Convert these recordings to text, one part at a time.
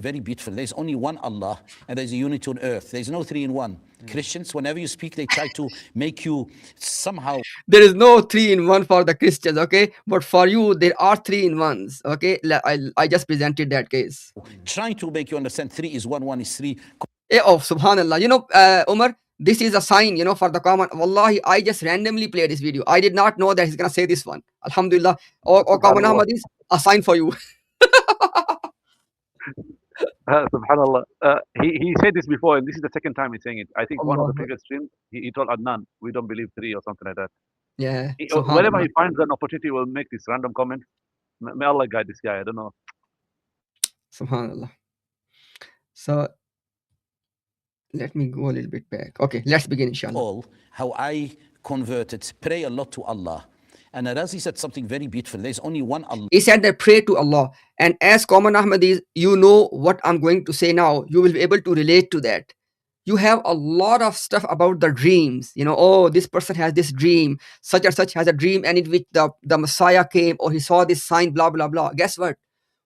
very beautiful. There's only one Allah and there's a unity on earth. There's no three in one. Christians, whenever you speak, they try to make you somehow. There is no 3 in 1 for the Christians, okay? But for you, there are 3 in 1s, okay? I just presented that case. Trying to make you understand three is one is three. Oh, subhanallah. Umar, this is a sign, for the common. Wallahi, I just randomly played this video. I did not know that he's going to say this one. Alhamdulillah. Or common Ahmadis, a sign for you. Subhanallah. He said this before, and this is the second time he's saying it. I think one of the Allah. previous streams, he told Adnan, we don't believe three or something like that. Yeah. Whenever Subhanallah. he finds an opportunity, he will make this random comment. May Allah guide this guy. I don't know. Subhanallah. So, let me go a little bit back. Okay, let's begin, inshallah. All how I converted, pray a lot to Allah. And Arazi said something very beautiful. There's only one Allah. He said that pray to Allah. And as common Ahmadis, you know what I'm going to say now. You will be able to relate to that. You have a lot of stuff about the dreams. Oh, this person has this dream. Such and such has a dream, and in which the Messiah came, or he saw this sign, blah, blah, blah. Guess what?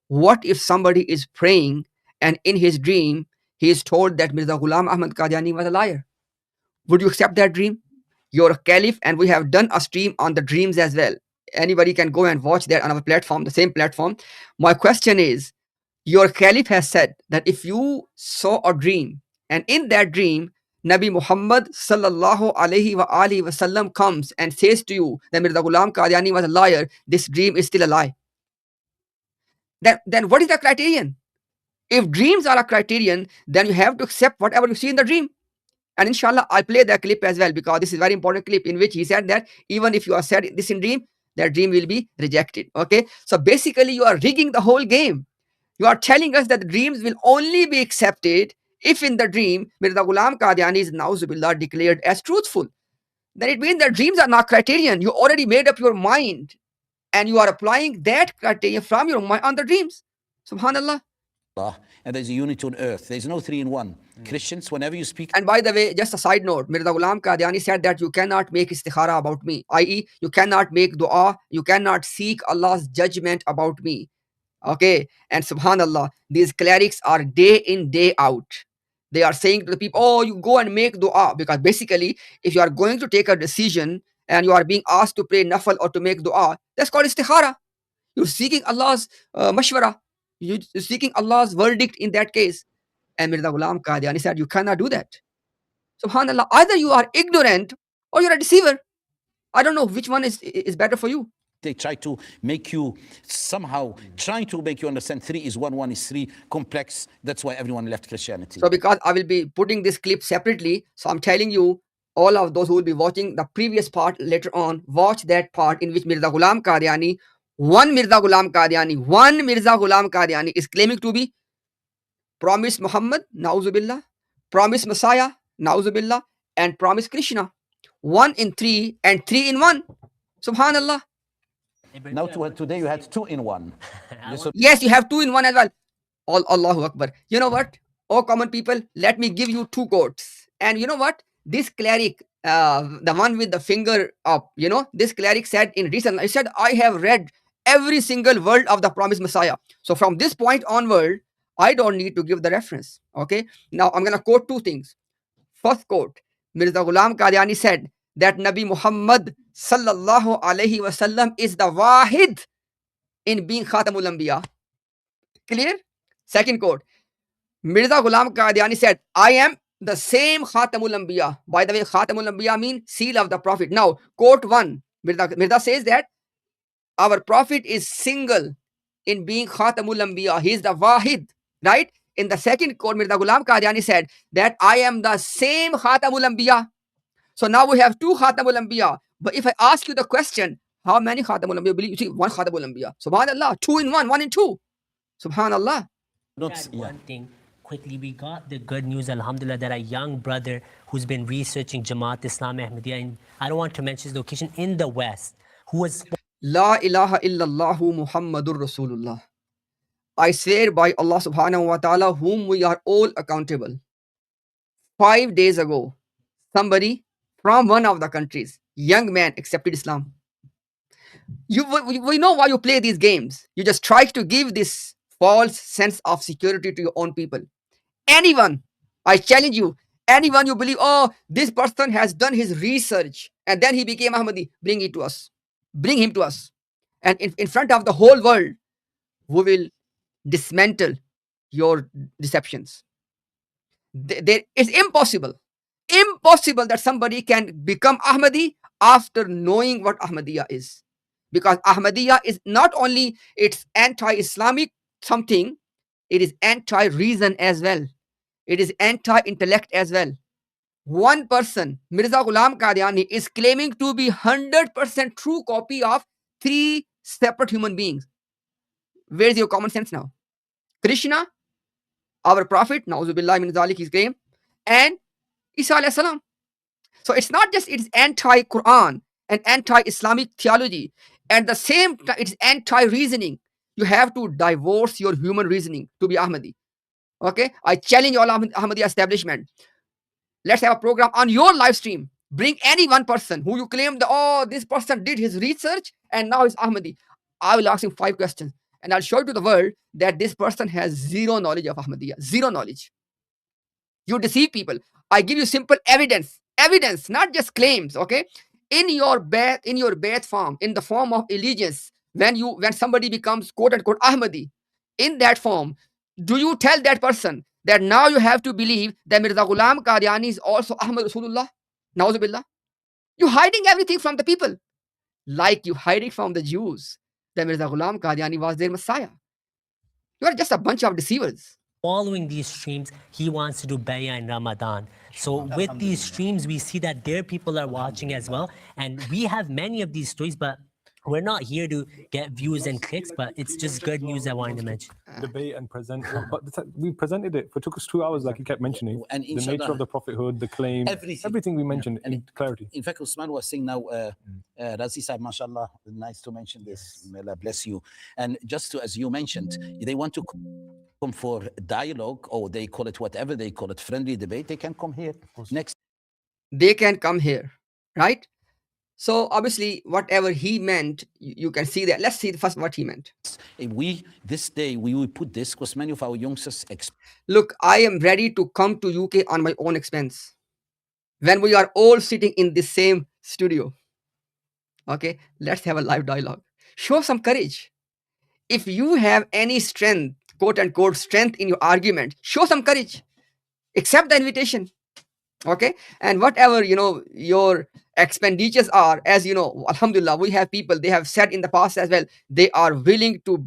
What if somebody is praying and in his dream, he is told that Mirza Ghulam Ahmad Qadiani was a liar? Would you accept that dream? You're a caliph, and we have done a stream on the dreams as well. Anybody can go and watch that on our platform, the same platform. My question is, your caliph has said that if you saw a dream, and in that dream, Nabi Muhammad sallallahu alaihi wasallam comes and says to you that Mirza Ghulam Qadiani was a liar, this dream is still a lie. Then what is the criterion? If dreams are a criterion, then you have to accept whatever you see in the dream. And inshallah, I'll play that clip as well, because this is a very important clip in which he said that even if you are said this in dream, that dream will be rejected. Okay. So basically, you are rigging the whole game. You are telling us that the dreams will only be accepted if in the dream Mirza Ghulam Qadiani is na'uzubillah declared as truthful. Then it means that dreams are not criterion. You already made up your mind and you are applying that criterion from your mind on the dreams. Subhanallah. And there's a unity on earth. There's no three in one. Christians, whenever you speak. And by the way, just a side note, Mirza Ghulam Qadiani said that you cannot make istikhara about me, i.e., you cannot make dua, you cannot seek Allah's judgment about me. Okay, and subhanallah, these clerics are day in, day out. They are saying to the people, oh, you go and make dua, because basically, if you are going to take a decision and you are being asked to pray nafal or to make dua, that's called istikhara. You're seeking Allah's mashwara. You're seeking Allah's verdict in that case. And Mirza Ghulam Qadiani said, you cannot do that. Subhanallah, either you are ignorant or you're a deceiver. I don't know which one is better for you. They try to make you somehow, trying to make you understand three is one is three, complex. That's why everyone left Christianity. So because I will be putting this clip separately, so I'm telling you, all of those who will be watching the previous part later on, watch that part in which Mirza Ghulam Qadiani, one Mirza Ghulam Qadiani is claiming to be promised Muhammad, na'uzubillah, promised Messiah, na'uzubillah, and promised Krishna. 1 in 3 and 3 in 1. Subhanallah. Now today you had 2 in 1. Yes, you have 2 in 1 as well. Allahu Akbar. You know what? Oh, common people, let me give you 2 quotes. And you know what? This cleric, the one with the finger up, this cleric said in recent, he said, I have read every single word of the promised Messiah. So from this point onward, I don't need to give the reference. Okay. Now I'm going to quote 2 things. First quote, Mirza Ghulam Qadiani said that Nabi Muhammad sallallahu alaihi wasallam is the wahid in being Khatamul Anbiya. Clear? Second quote, Mirza Ghulam Qadiani said, I am the same Khatamul Anbiya. By the way, Khatamul Anbiya means seal of the Prophet. Now, quote 1, Mirza says that our Prophet is single in being Khatamul Anbiya. He is the wahid. Right? In the second quote, Mirza Ghulam Qadiani said that I am the same Khatamul Anbiya. So now we have 2 Khatamul Anbiya. But if I ask you the question, how many Khatamul Anbiya believe? You see, 1 Khatamul Anbiya. Subhanallah, 2 in 1, 1 in 2. Subhanallah. One thing quickly, we got the good news, alhamdulillah, that a young brother who's been researching Jamaat Islam Ahmadiyya, and I don't want to mention his location, in the West, who was... La ilaha illallahu Muhammadur Rasulullah. I swear by Allah subhanahu wa ta'ala, whom we are all accountable. 5 days ago, somebody from one of the countries, young man, accepted Islam. We know why you play these games. You just try to give this false sense of security to your own people. Anyone, I challenge you, anyone you believe, oh, this person has done his research and then he became Ahmadi, bring it to us. Bring him to us. And in front of the whole world, we will dismantle your deceptions. It's impossible that somebody can become Ahmadi after knowing what Ahmadiyya is. Because Ahmadiyya is not only it's anti-Islamic something, it is anti-reason as well. It is anti-intellect as well. One person, Mirza Ghulam Qadiani, is claiming to be 100% true copy of 3 separate human beings. Where's your common sense now? Krishna, our prophet, Nauzubillah min zalik, his claim, and Isa alayhi salam. So it's not just it's anti-Quran and anti-Islamic theology. At the same time, it's anti-reasoning. You have to divorce your human reasoning to be Ahmadi. Okay? I challenge all Ahmadi establishment. Let's have a program on your live stream. Bring any one person who you claim that, oh, this person did his research and now he's Ahmadi. I will ask him 5 questions and I'll show to the world that this person has zero knowledge of Ahmadiyya. Zero knowledge. You deceive people. I give you simple evidence, not just claims. Okay, in your birth form, in the form of allegiance, when somebody becomes quote unquote Ahmadi, in that form, do you tell that person that now you have to believe that Mirza Ghulam Qadiani is also Ahmad Rasulullah? Nauzubillah. You hiding everything from the people, like you hiding from the Jews that Mirza Ghulam Qadiani was their Messiah. You are just a bunch of deceivers. Following these streams, he wants to do bay'ah in Ramadan. So with these streams, we see that their people are watching as well. And we have many of these stories, but we're not here to get views and clicks, but it's just good news I wanted to mention. Debate and present it, but we presented it. It took us 2 hours, like you kept mentioning. And the nature of the prophethood, the claim, everything we mentioned in clarity. In fact, Usman was saying now, Razi Sahib, mashallah, nice to mention this. May Allah bless you. And just to, as you mentioned, they want to come for dialogue, or they call it whatever they call it, friendly debate. They can come here next. They can come here, right? So obviously, whatever he meant, you can see that. Let's see first what he meant. This day, we will put this because many of our youngsters. Look, I am ready to come to UK on my own expense when we are all sitting in the same studio. Okay, let's have a live dialogue. Show some courage. If you have any strength, quote unquote, strength in your argument, show some courage. Accept the invitation. Okay, and whatever your expenditures are, as you know, alhamdulillah, we have people, they have said in the past as well, they are willing to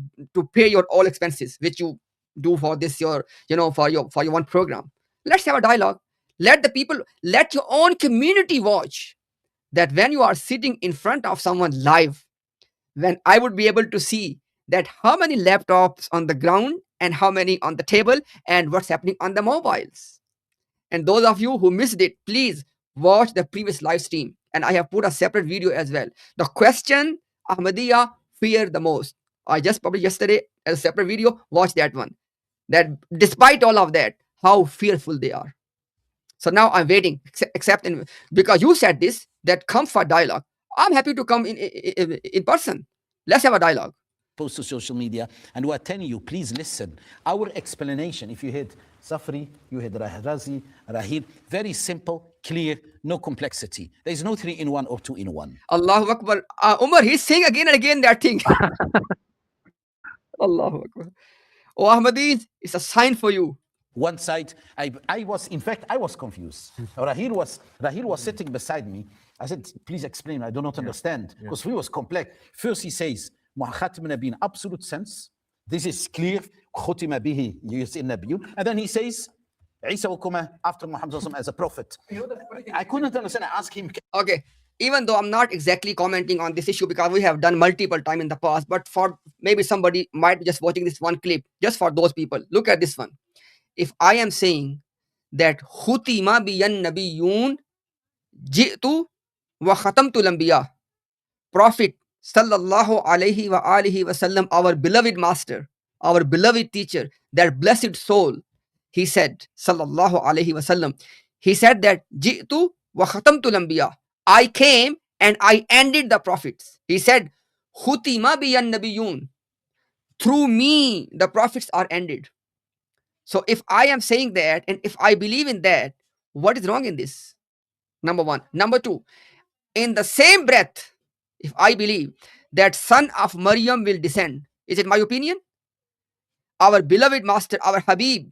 pay your all expenses which you do for this your for your one program. Let's have a dialogue. Let the people, let your own community watch that when you are sitting in front of someone live, when I would be able to see that how many laptops on the ground and how many on the table and what's happening on the mobiles. And those of you who missed it, please watch the previous live stream. And I have put a separate video as well. The question Ahmadiyya fear the most. I just published yesterday a separate video. Watch that one. That despite all of that, how fearful they are. So now I'm waiting, except because you said this, that come for dialogue. I'm happy to come in person. Let's have a dialogue. Post to social media, and we're telling you, please listen. Our explanation, if you hit Safri, you hit Razi, Rahil, very simple, clear, no complexity. There is no 3-in-1 or 2-in-1. Allahu Akbar. Umar, he's saying again and again that thing. Allahu Akbar. Oh, Ahmadis, it's a sign for you. One side, I was confused. Rahil was sitting beside me. I said, please explain, I do not understand. Because he was complex. First he says, Khatim Nabi in absolute sense. This is clear. Khutima bihi used in Nabiyun. And then he says, Isa Ukuma after Muhammad as a prophet. I couldn't understand. I asked him. Okay. Even though I'm not exactly commenting on this issue because we have done multiple times in the past, but for maybe somebody might be just watching this one clip, just for those people, look at this one. If I am saying that Khutima biyan Nabiyun ji'tu wa khatamtu lambiya, Prophet Sallallahu Alaihi wa alihi wasallam, our beloved master, our beloved teacher, that blessed soul, he said, Sallallahu Alaihi Wasallam, he said that Ji'tu wa khatamtu lambiya, I came and I ended the prophets. He said, Khutima biyan nabiyun. through me the prophets are ended. So if I am saying that, and if I believe in that, what is wrong in this? Number one. Number two, in the same breath, if I believe that son of Maryam will descend, is it my opinion? Our beloved master, our Habib,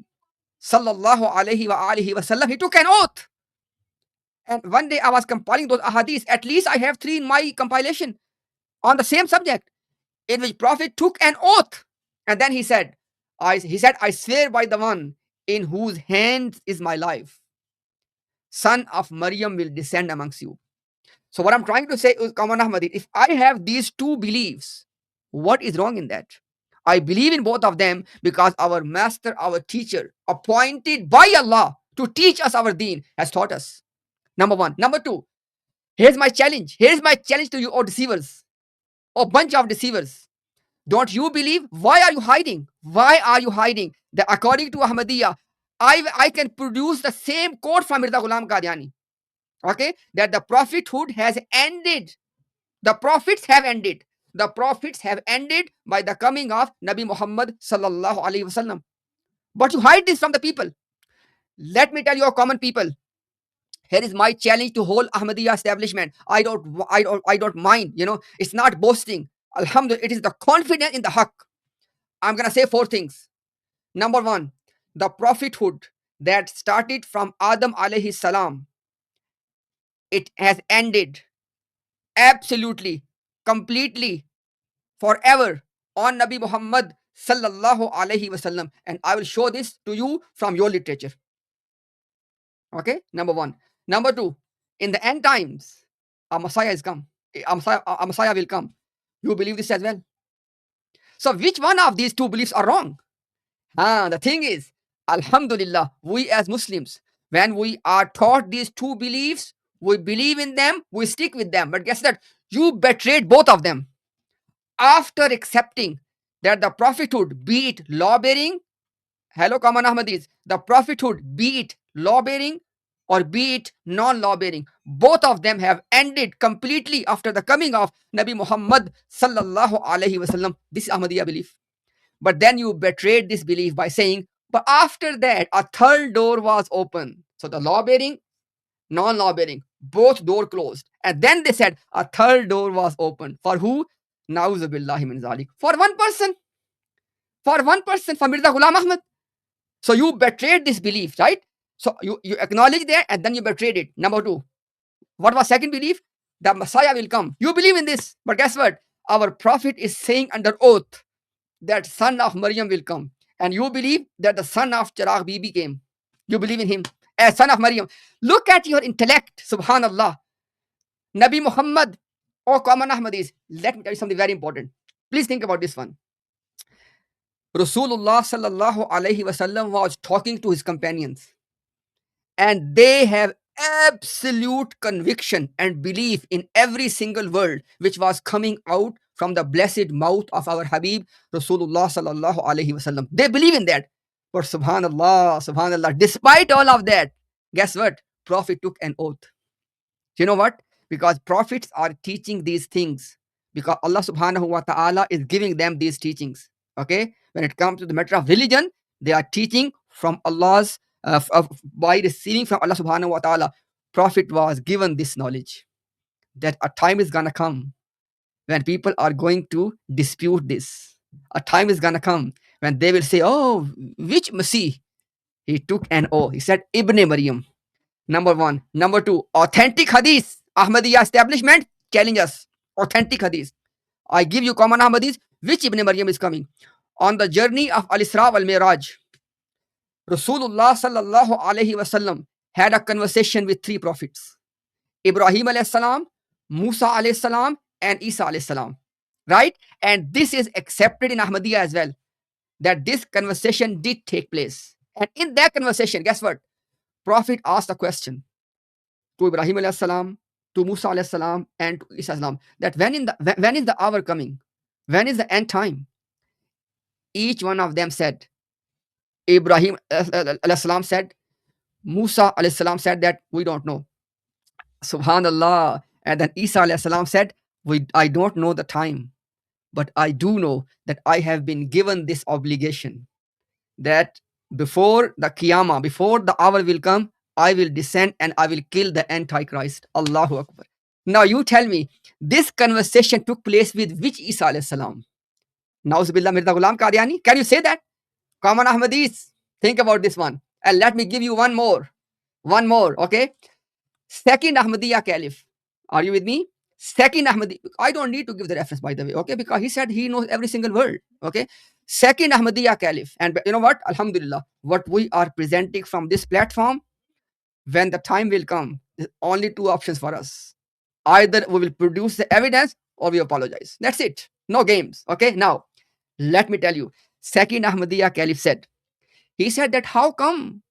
sallallahu alaihi wa alihi wasallam, he took an oath. And one day I was compiling those ahadiths. At least I have 3 in my compilation on the same subject, in which Prophet took an oath. And then he said, I swear by the one in whose hands is my life. Son of Maryam will descend amongst you. So what I'm trying to say is, common Ahmadi, if I have these 2 beliefs, what is wrong in that? I believe in both of them because our master, our teacher, appointed by Allah to teach us our deen, has taught us. Number one. Number two, here's my challenge. Here's my challenge to you, oh deceivers, oh bunch of deceivers. Don't you believe? Why are you hiding? Why are you hiding? That according to Ahmadiyya, I can produce the same quote from Mirza Ghulam Qadiani. Okay, that the prophethood has ended. The prophets have ended. The prophets have ended by the coming of Nabi Muhammad sallallahu alaihi wasallam. But you hide this from the people. Let me tell you, common people. Here is my challenge to whole Ahmadiyya establishment. I don't mind. It's not boasting. Alhamdulillah, it is the confidence in the haqq. I'm gonna say 4 things. Number 1, the prophethood that started from Adam alayhi salam, it has ended absolutely, completely, forever on Nabi Muhammad sallallahu alaihi wasallam. And I will show this to you from your literature. Okay, number 1. Number 2, in the end times, a Messiah is come. A Messiah will come. You believe this as well? So which one of these 2 beliefs are wrong? The thing is, alhamdulillah, we as Muslims, when we are taught these 2 beliefs, we believe in them, we stick with them. But guess that? You betrayed both of them. After accepting that the prophethood, be it law-bearing, hello common Ahmadis, the prophethood, be it law-bearing or be it non-law-bearing, both of them have ended completely after the coming of Nabi Muhammad sallallahu alaihi wasallam. This is Ahmadiyya belief. But then you betrayed this belief by saying, but after that, a third door was open. So the law-bearing, non-law-bearing, both door closed. And then they said a third door was open. For who? Na'udhu billahi min zalik. For one person. For Mirza Ghulam Ahmad. So you betrayed this belief, right? So you acknowledge that and then you betrayed it. Number 2. What was second belief? The Messiah will come. You believe in this. But guess what? Our prophet is saying under oath that son of Maryam will come. And you believe that the son of Chirag Bibi came. You believe in him as son of Maryam. Look at your intellect, subhanallah. Nabi Muhammad, oh common Ahmadis, let me tell you something very important. Please think about this one. Rasulullah sallallahu alaihi wasallam was talking to his companions, and they have absolute conviction and belief in every single word which was coming out from the blessed mouth of our Habib Rasulullah sallallahu alaihi wasallam. They believe in that. But subhanallah, despite all of that, guess what? Prophet took an oath. You know what? Because prophets are teaching these things because Allah subhanahu wa ta'ala is giving them these teachings. Okay? When it comes to the matter of religion, they are teaching from Allah's by receiving from Allah subhanahu wa ta'ala. Prophet was given this knowledge that a time is gonna come when people are going to dispute this. A time is gonna come when they will say, oh, which Masih? He took an oath. He said, Ibn Maryam. Number 1. Number 2, authentic hadith. Ahmadiyya establishment, challenge us. Authentic hadith. I give you common Ahmadis. Which Ibn Maryam is coming? On the journey of Al-Isra wal-Miraj, Rasulullah sallallahu alaihi wasallam had a conversation with 3 prophets. Ibrahim alayhi salam, Musa alayhi salam, and Isa alayhi salam. Right? And this is accepted in Ahmadiyya as well. That this conversation did take place. And in that conversation, guess what? Prophet asked a question to Ibrahim alayhi salam, to Musa alayhi salam, and to Isa alayhi salam, that when is the hour coming? When is the end time? Each one of them said, Ibrahim alayhi salam said, Musa alayhi salam said that we don't know. Subhanallah. And then Isa alayhi salam said, I don't know the time. but I do know that I have been given this obligation that before the Qiyamah, before the hour will come, I will descend and I will kill the Antichrist. Allahu Akbar. Now you tell me, this conversation took place with which Isa alayhi salam? Nauzubillah Mirza Ghulam Qadiani. Can you say that? Common Ahmadis, think about this one. And let me give you one more. One more, okay? Second Ahmadiyya Caliph. Are you with me? Second Ahmadi. I don't need to give the reference, by the way, okay? Because he said he knows every single word, okay? Second Ahmadiyya Caliph. And you know what? Alhamdulillah, what we are presenting from this platform, when the time will come, there's only two options for us. Either we will produce the evidence or we apologize. That's it. No games, okay? Now, let me tell you. Second Ahmadiyya Caliph said, he said that how come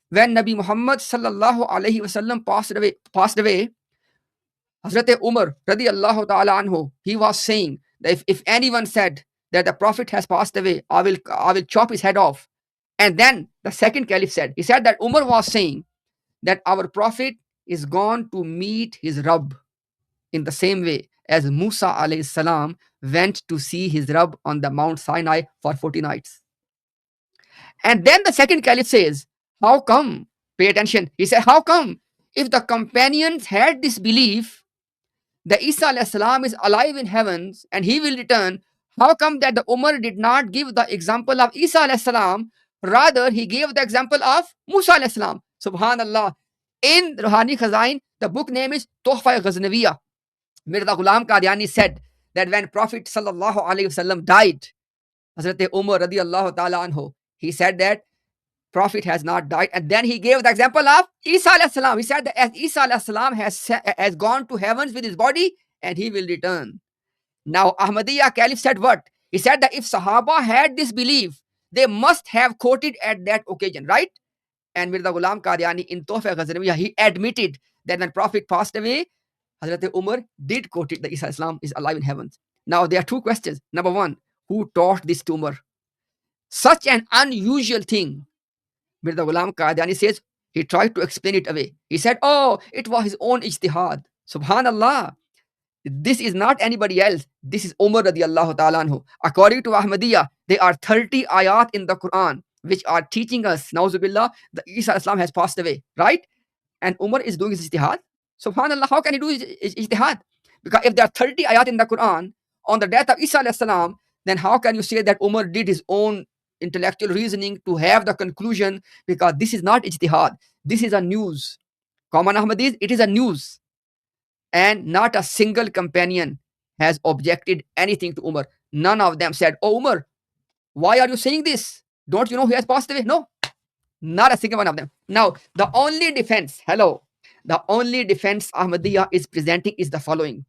when Nabi Muhammad sallallahu alaihi wasallam passed away, Hazrat Umar radiyallahu ta'ala anhu, he was saying that if anyone said that the Prophet has passed away, I will chop his head off. And then the second Caliph said, he said that Umar was saying that our Prophet is gone to meet his Rabb in the same way as Musa alayhi salam went to see his Rabb on the Mount Sinai for 40 nights. And then the second Caliph says, how come? Pay attention. He said, how come? If the companions had this belief that Isa alayhi salam is alive in heavens and he will return, how come that the Umar did not give the example of Isa alayhi salam? Rather, he gave the example of Musa alayhi salam. Subhanallah. In Ruhani Khazain, the book name is Tuhfa Ghaznaviya. Mirza Ghulam Qadiani said that when Prophet sallallahu alaihi wasallam died, Hazrat Umar radiyallahu ta'ala anhu, he said that Prophet has not died. And then he gave the example of Isa alayhi salam. He said that as Isa alayhi salam has gone to heavens with his body and he will return. Now Ahmadiyya Caliph said what? He said that if Sahaba had this belief, they must have quoted at that occasion, right? And Mirza Ghulam Qadiani in Tuhfa Ghaznaviya, he admitted that when Prophet passed away, Hazrat Umar did quote it that Isa alayhi salam is alive in heavens. Now there are two questions. Number one, who taught this to Umar? Such an unusual thing. Mirza Ghulam Qadiani says he tried to explain it away. He said, oh, it was his own ijtihad. Subhanallah. This is not anybody else. This is Umar radiyallahu ta'ala anhu. According to Ahmadiyya, there are 30 ayat in the Quran which are teaching us, nauzubillah, that Isa alayhi salam has passed away, right? And Umar is doing his ijtihad. Subhanallah, how can he do his ijtihad? Because if there are 30 ayat in the Quran on the death of Isa alayhi salam, then how can you say that Umar did his own intellectual reasoning to have the conclusion? Because this is not ijtihad. This is a news. Common Ahmadis, it is a news. And not a single companion has objected anything to Umar. None of them said, oh Umar, why are you saying this? Don't you know he has passed away? No, not a single one of them. Now, the only defense Ahmadiyya is presenting is the following.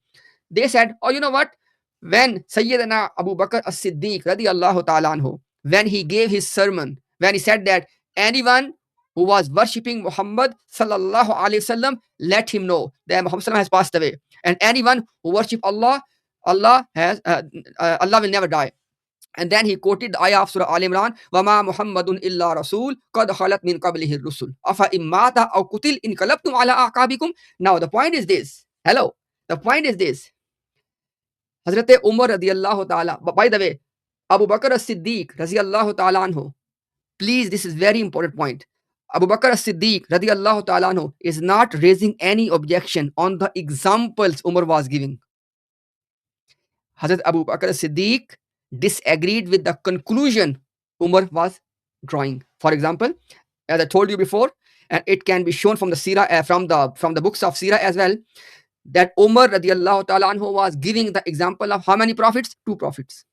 They said, oh, you know what? When Sayyidina Abu Bakr as-Siddiq radiyallahu ta'ala anhu, when he gave his sermon, when he said that anyone who was worshipping Muhammad sallallahu alaihi wasallam, let him know that Muhammad sallallahu has passed away. And anyone who worship Allah, Allah will never die. And then he quoted the ayah of Surah Al Imran, وَمَا مُحَمَّدٌ إِلَّا رَسُولٌ قَدْ خَلَتْ مِنْ قَبْلِهِ الرُّسُلُ أَفَإِن مَّاتَ أَوْ قُتِلَ انقلبتم عَلَىٰ أَعْقَابِكُمْ. Now the point is this. The point is this. Hazrat Umar radiyallahu ta'ala, by the way, Abu Bakr as-Siddiq radiyallahu ta'ala anhu, please, this is very important point. Abu Bakr as-Siddiq radiyallahu ta'ala anhu is not raising any objection on the examples Umar was giving. Hazrat Abu Bakr as-Siddiq disagreed with the conclusion Umar was drawing. For example, as I told you before, and it can be shown from the Sirah, from the books of Sirah as well, that Umar radiyallahu ta'ala anhu was giving the example of how many prophets? 2 prophets.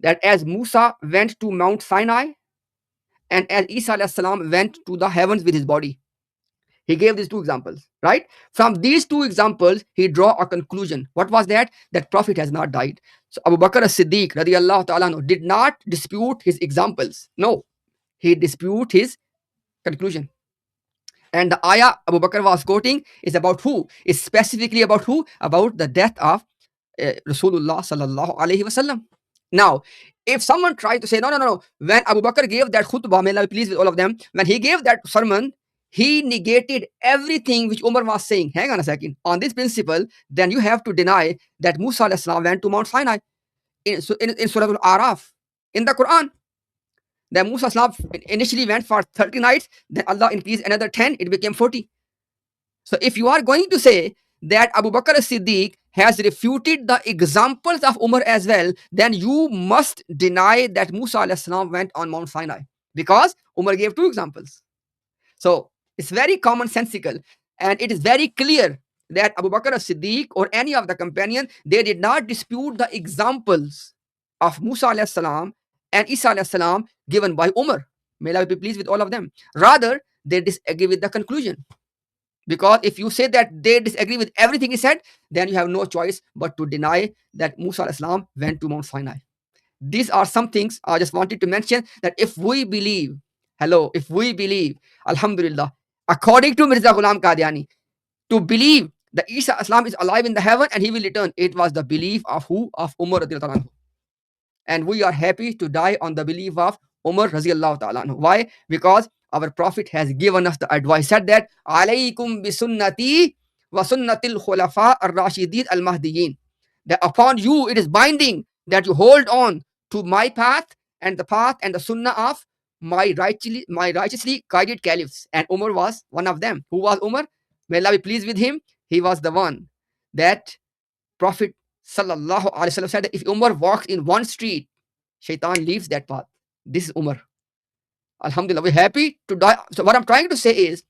That as Musa went to Mount Sinai and as Isa alayhi salam went to the heavens with his body. He gave these 2 examples, right? From these 2 examples, he draw a conclusion. What was that? That Prophet has not died. So Abu Bakr as-Siddiq radiyallahu ta'ala anhu did not dispute his examples. No, he disputed his conclusion. And the ayah Abu Bakr was quoting is about who? Is specifically about who? About the death of Rasulullah sallallahu alaihi wasallam. Now, if someone tries to say, no, when Abu Bakr gave that khutbah, may Allah be pleased with all of them, when he gave that sermon, he negated everything which Umar was saying. Hang on a second. On this principle, then you have to deny that Musa alayhi salam went to Mount Sinai in Surah Al-Araf, in the Quran. That Musa alayhi salam initially went for 30 nights, then Allah increased another 10, it became 40. So if you are going to say that Abu Bakr as-Siddiq has refuted the examples of Umar as well, then you must deny that Musa alayhi salam went on Mount Sinai, because Umar gave 2 examples. So it's very commonsensical, and it is very clear that Abu Bakr as-Siddiq or any of the companions, they did not dispute the examples of Musa alayhi salam and Isa alayhi salam given by Umar. May Allah be pleased with all of them. Rather, they disagree with the conclusion. Because if you say that they disagree with everything he said, then you have no choice but to deny that Musa alayhi salam went to Mount Sinai. These are some things I just wanted to mention, that if we believe, alhamdulillah, according to Mirza Ghulam Qadiani, to believe that Isa Islam is alive in the heaven and he will return, it was the belief of who? Of Umar radiallahu anhu. And we are happy to die on the belief of Umar radiallahu ta'ala anhu. Why? Because our Prophet has given us the advice, said that Alaikum bi sunnati wa sunnatil khulafa ar-rashidin al-mahdiyyin, that upon you it is binding that you hold on to my path and the sunnah of my righteously guided caliphs. And Umar was one of them. Who was Umar? May Allah be pleased with him. He was the one that Prophet sallallahu alaihi wasallam said that if Umar walks in one street, shaitan leaves that path. This is Umar. Alhamdulillah, we're happy to die. So what I'm trying to say is,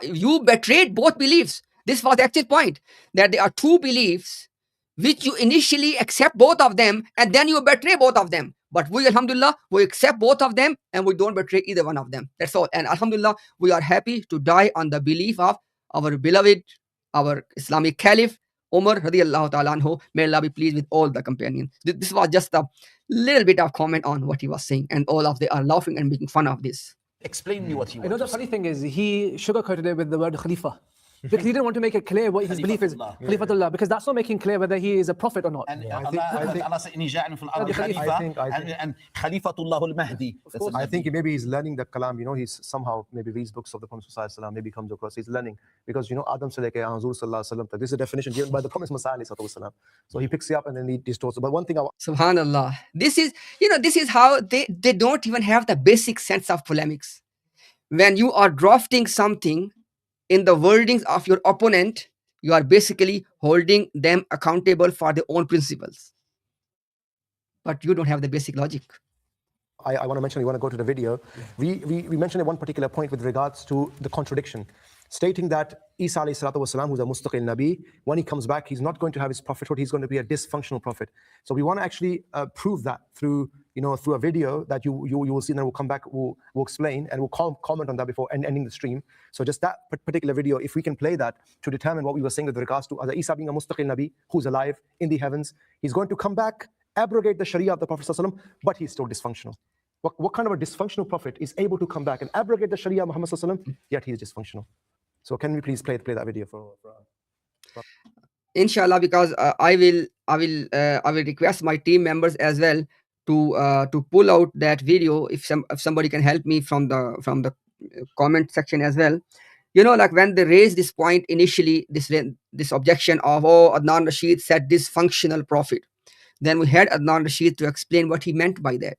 you betrayed both beliefs. This was the actual point, that there are 2 beliefs which you initially accept both of them and then you betray both of them. But we, alhamdulillah, we accept both of them and we don't betray either one of them. That's all. And alhamdulillah, we are happy to die on the belief of our beloved, our Islamic Caliph, Umar radiallahu ta'ala anhu. May Allah be pleased with all the companions. This was just a little bit of comment on what he was saying, and all of they are laughing and making fun of this. Explain me what he You know, wants the to funny say. thing is, he sugarcoated it with the word Khalifa. Because he didn't want to make it clear what his belief is. Khalifatullah. Khalifatullah, because that's not making clear whether he is a prophet or not. And I Allah, think- Allah said, "Inni ja'ilun fil ardi I think- khalifa," and Khalifatullah al-Mahdi. That's I a think maybe he's learning the kalam, you know, he's somehow maybe reads books of the Prophet sallallahu alaihi wasallam, maybe comes across, he's learning. Because, you know, Adam se leke Hazur sallallahu alaihi wasallam, this is a definition given by the Prophet Messiah alaihi wasallam. So he picks it up and then he distorts it. But one thing Subhanallah. This is how they don't even have the basic sense of polemics. When you are drafting something in the wordings of your opponent, you are basically holding them accountable for their own principles. But you don't have the basic logic. I want to mention, we want to go to the video. We mentioned at one particular point with regards to the contradiction, stating that Isa alayhi salatu wasalam, who's a mustaqil Nabi, when he comes back, he's not going to have his prophethood, he's going to be a dysfunctional prophet. So we want to actually prove that through a video that you will see, and then we'll come back, we'll explain, and we'll comment on that before ending the stream. So just that particular video, if we can play that to determine what we were saying with regards to Isa being a mustaqil Nabi, who's alive in the heavens, he's going to come back, abrogate the Sharia of the Prophet ﷺ, but he's still dysfunctional. What kind of a dysfunctional prophet is able to come back and abrogate the Sharia of Muhammad ﷺ, yet he is dysfunctional? So can we please play that video for Inshallah, because I will request my team members as well to pull out that video, if somebody can help me from the comment section as well. You know, like when they raised this point initially, this objection of, Adnan Rashid said dysfunctional prophet, then we had Adnan Rashid to explain what he meant by that.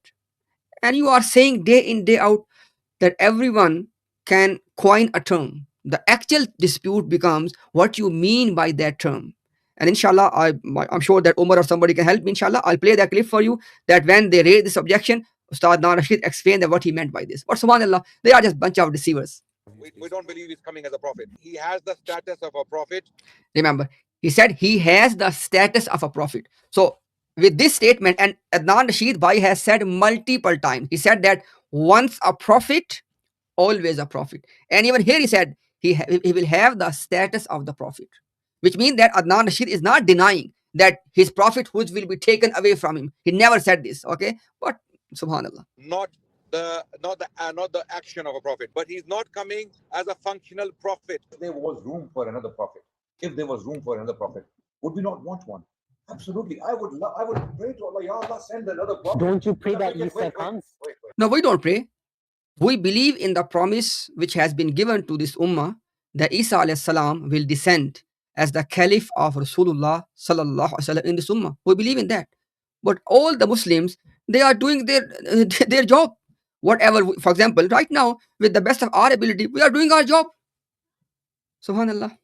And you are saying day in, day out that everyone can coin a term. The actual dispute becomes what you mean by that term. And inshallah, I'm sure that Umar or somebody can help me. Inshallah, I'll play that clip for you, that when they raised this objection, Ustad Adnan Rashid explained that what he meant by this. But subhanallah, they are just a bunch of deceivers. We don't believe he's coming as a prophet. He has the status of a prophet. Remember, he said he has the status of a prophet. So with this statement, and Adnan Rashid Bhai has said multiple times, he said that once a prophet, always a prophet. And even here he said he will have the status of the prophet, which means that Adnan Rashid is not denying that his prophethood will be taken away from him. He never said this, okay? But subhanallah, Not the action of a prophet, but he's not coming as a functional prophet. If there was room for another prophet, would we not want one? Absolutely. I would pray to Allah, Ya Allah, send another prophet. Don't you pray that Wait, Isa comes? no, we don't pray. We believe in the promise which has been given to this ummah that Isa alayhi salam will descend as the caliph of Rasulullah sallallahu alaihi wasallam in this ummah. We believe in that. But all the Muslims, they are doing their their job. Whatever, for example, right now, with the best of our ability, we are doing our job. Subhanallah.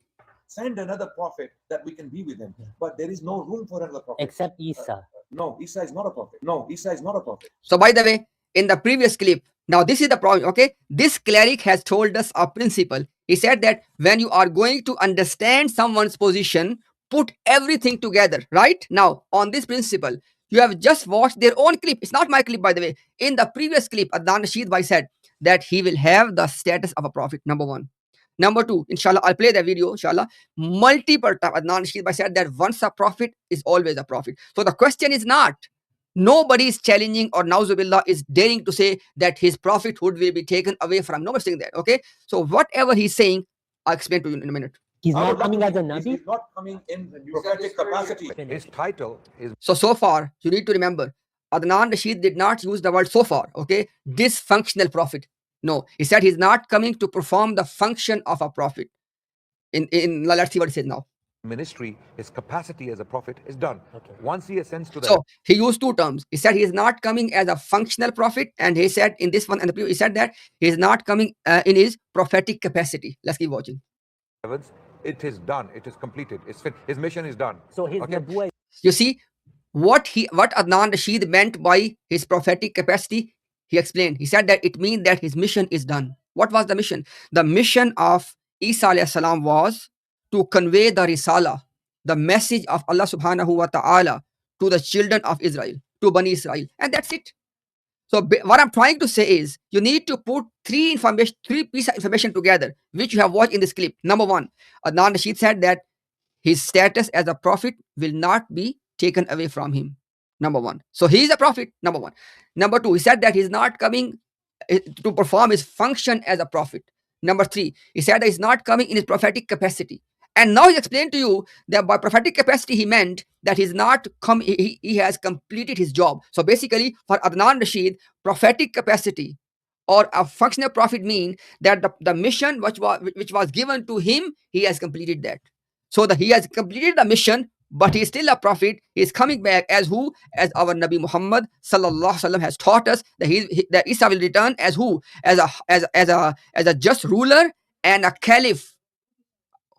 Send another prophet that we can be with him. But there is no room for another prophet. Except Isa. No, Isa is not a prophet. No, Isa is not a prophet. So, by the way, in the previous clip, now this is the problem, okay? This cleric has told us a principle. He said that when you are going to understand someone's position, put everything together, right? Now, on this principle, you have just watched their own clip. It's not my clip, by the way. In the previous clip, Adnan Rashid Bhai said that he will have the status of a prophet, number one. Number two, inshallah, I'll play the video, inshallah. Multiple times, Adnan Rashid Bhai said that once a prophet is always a prophet. So the question is not, nobody is challenging or Nauzubillah is daring to say that his prophethood will be taken away from. Nobody's saying that, okay? So whatever he's saying, I'll explain to you in a minute. He's I not would love coming to as a think Nabi. He's not coming in prophetic capacity. His title is So far, you need to remember, Adnan Rashid did not use the word so far, okay? Dysfunctional prophet. No, he said he's not coming to perform the function of a prophet. Let's see what he says now. ministry, his capacity as a prophet is done. Okay. Once he ascends to the So he used two terms. He said he is not coming as a functional prophet, and he said in this one, and he said that he is not coming in his prophetic capacity. Let's keep watching. heavens, it is done. It is completed. His mission is done. So his Okay. Nabuwa You see what Adnan Rashid meant by his prophetic capacity. He explained. He said that it means that his mission is done. What was the mission? The mission of Isa alayhi salam was to convey the risala, the message of Allah subhanahu wa ta'ala to the children of Israel, to Bani Israel. And that's it. So what I'm trying to say is you need to put three pieces of information together, which you have watched in this clip. Number one, Adnan Rashid said that his status as a prophet will not be taken away from him. Number one. So he is a prophet, number one. Number two, he said that he's not coming to perform his function as a prophet. Number three, he said that he's not coming in his prophetic capacity. And now he explained to you that by prophetic capacity, he meant that he's not come, he has completed his job. So basically, for Adnan Rashid, prophetic capacity or a functional prophet mean that the mission which was given to him, he has completed that. So that he has completed the mission, but he is still a prophet. He is coming back as who? As our Nabi Muhammad sallallahu alaihi wasallam has taught us that that Isa will return as who? As a just ruler and a caliph.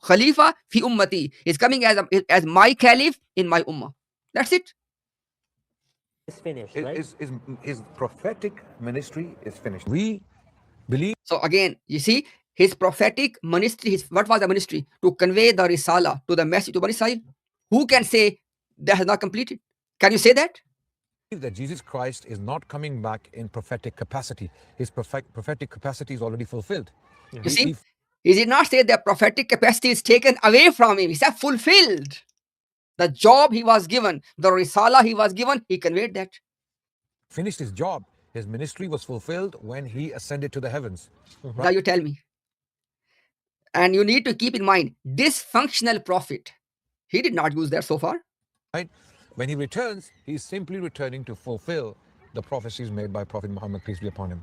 Khalifa fi ummati. He's coming as my caliph in my ummah. That's it. is finished, right? His prophetic ministry is finished. We believe So again, you see, his prophetic ministry, what was the ministry? To convey the risala, to the message to Bani Israel. Who can say that has not completed? Can you say that? that Jesus Christ is not coming back in prophetic capacity. His prophetic capacity is already fulfilled. You see, he did not say that prophetic capacity is taken away from him. He said fulfilled. The job he was given, the risala he was given, he conveyed that. Finished his job. His ministry was fulfilled when he ascended to the heavens. Now you tell me. And you need to keep in mind, dysfunctional prophet. He did not use that so far. Right? When he returns, he's simply returning to fulfill the prophecies made by Prophet Muhammad, peace be upon him.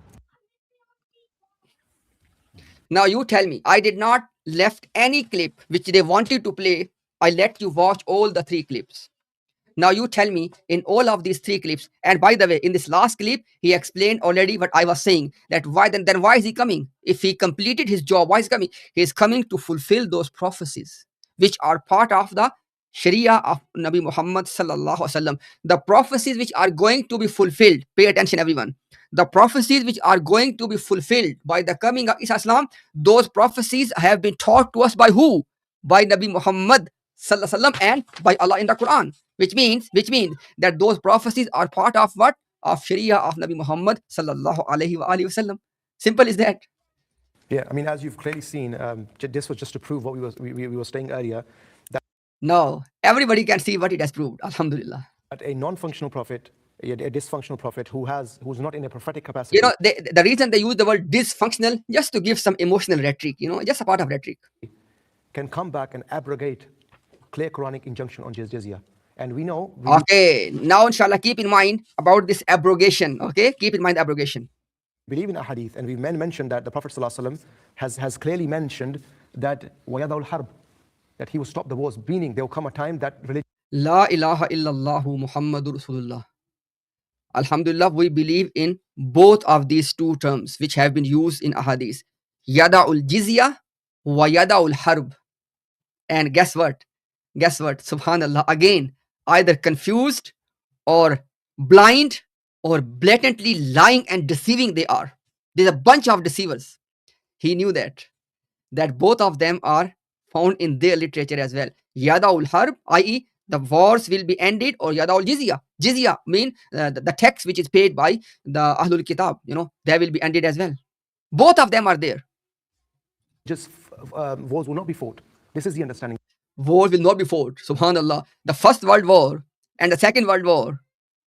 Now you tell me, I did not left any clip which they wanted to play. I let you watch all the three clips. Now you tell me in all of these three clips, and by the way, in this last clip, he explained already what I was saying, that why then why is he coming? If he completed his job, why is he coming? He is coming to fulfill those prophecies, which are part of the Sharia of Nabi Muhammad sallallahu alaihi wasallam. The prophecies which are going to be fulfilled, pay attention everyone. The prophecies which are going to be fulfilled by the coming of Islam, those prophecies have been taught to us by who? By Nabi Muhammad sallallahu alaihi wasallam and by Allah in the Quran. Which means that those prophecies are part of what? Of Sharia of Nabi Muhammad sallallahu alaihi wasallam. Simple as that. Yeah, I mean, as you've clearly seen, this was just to prove what we were saying earlier, No, everybody can see what it has proved. Alhamdulillah. that a non-functional prophet, a dysfunctional prophet who's not in a prophetic capacity. You know, the reason they use the word dysfunctional, just to give some emotional rhetoric, just a part of rhetoric. Can come back and abrogate clear Quranic injunction on jizya. And we know... Okay, now inshallah, keep in mind about this abrogation, okay? Keep in mind abrogation. believe in a hadith, and we mentioned that the Prophet ﷺ has clearly mentioned that وَيَدَعُ الْحَرْبِ, that he will stop the wars, meaning there will come a time that religion La ilaha illallah Muhammadur Rasulullah. Alhamdulillah, we believe in both of these two terms which have been used in ahadith. Yada'ul jizya wa yada'ul harb. And guess what? Guess what? Subhanallah. Again, either confused or blind or blatantly lying and deceiving they are. There's a bunch of deceivers. He knew that both of them are found in their literature as well. Yada'ul harb, i.e. the wars will be ended, or Yada'ul jizya. Jizya mean the tax which is paid by the Ahlul Kitab, they will be ended as well. Both of them are there. just wars will not be fought. This is the understanding. War will not be fought. Subhanallah. The First World War and the Second World War,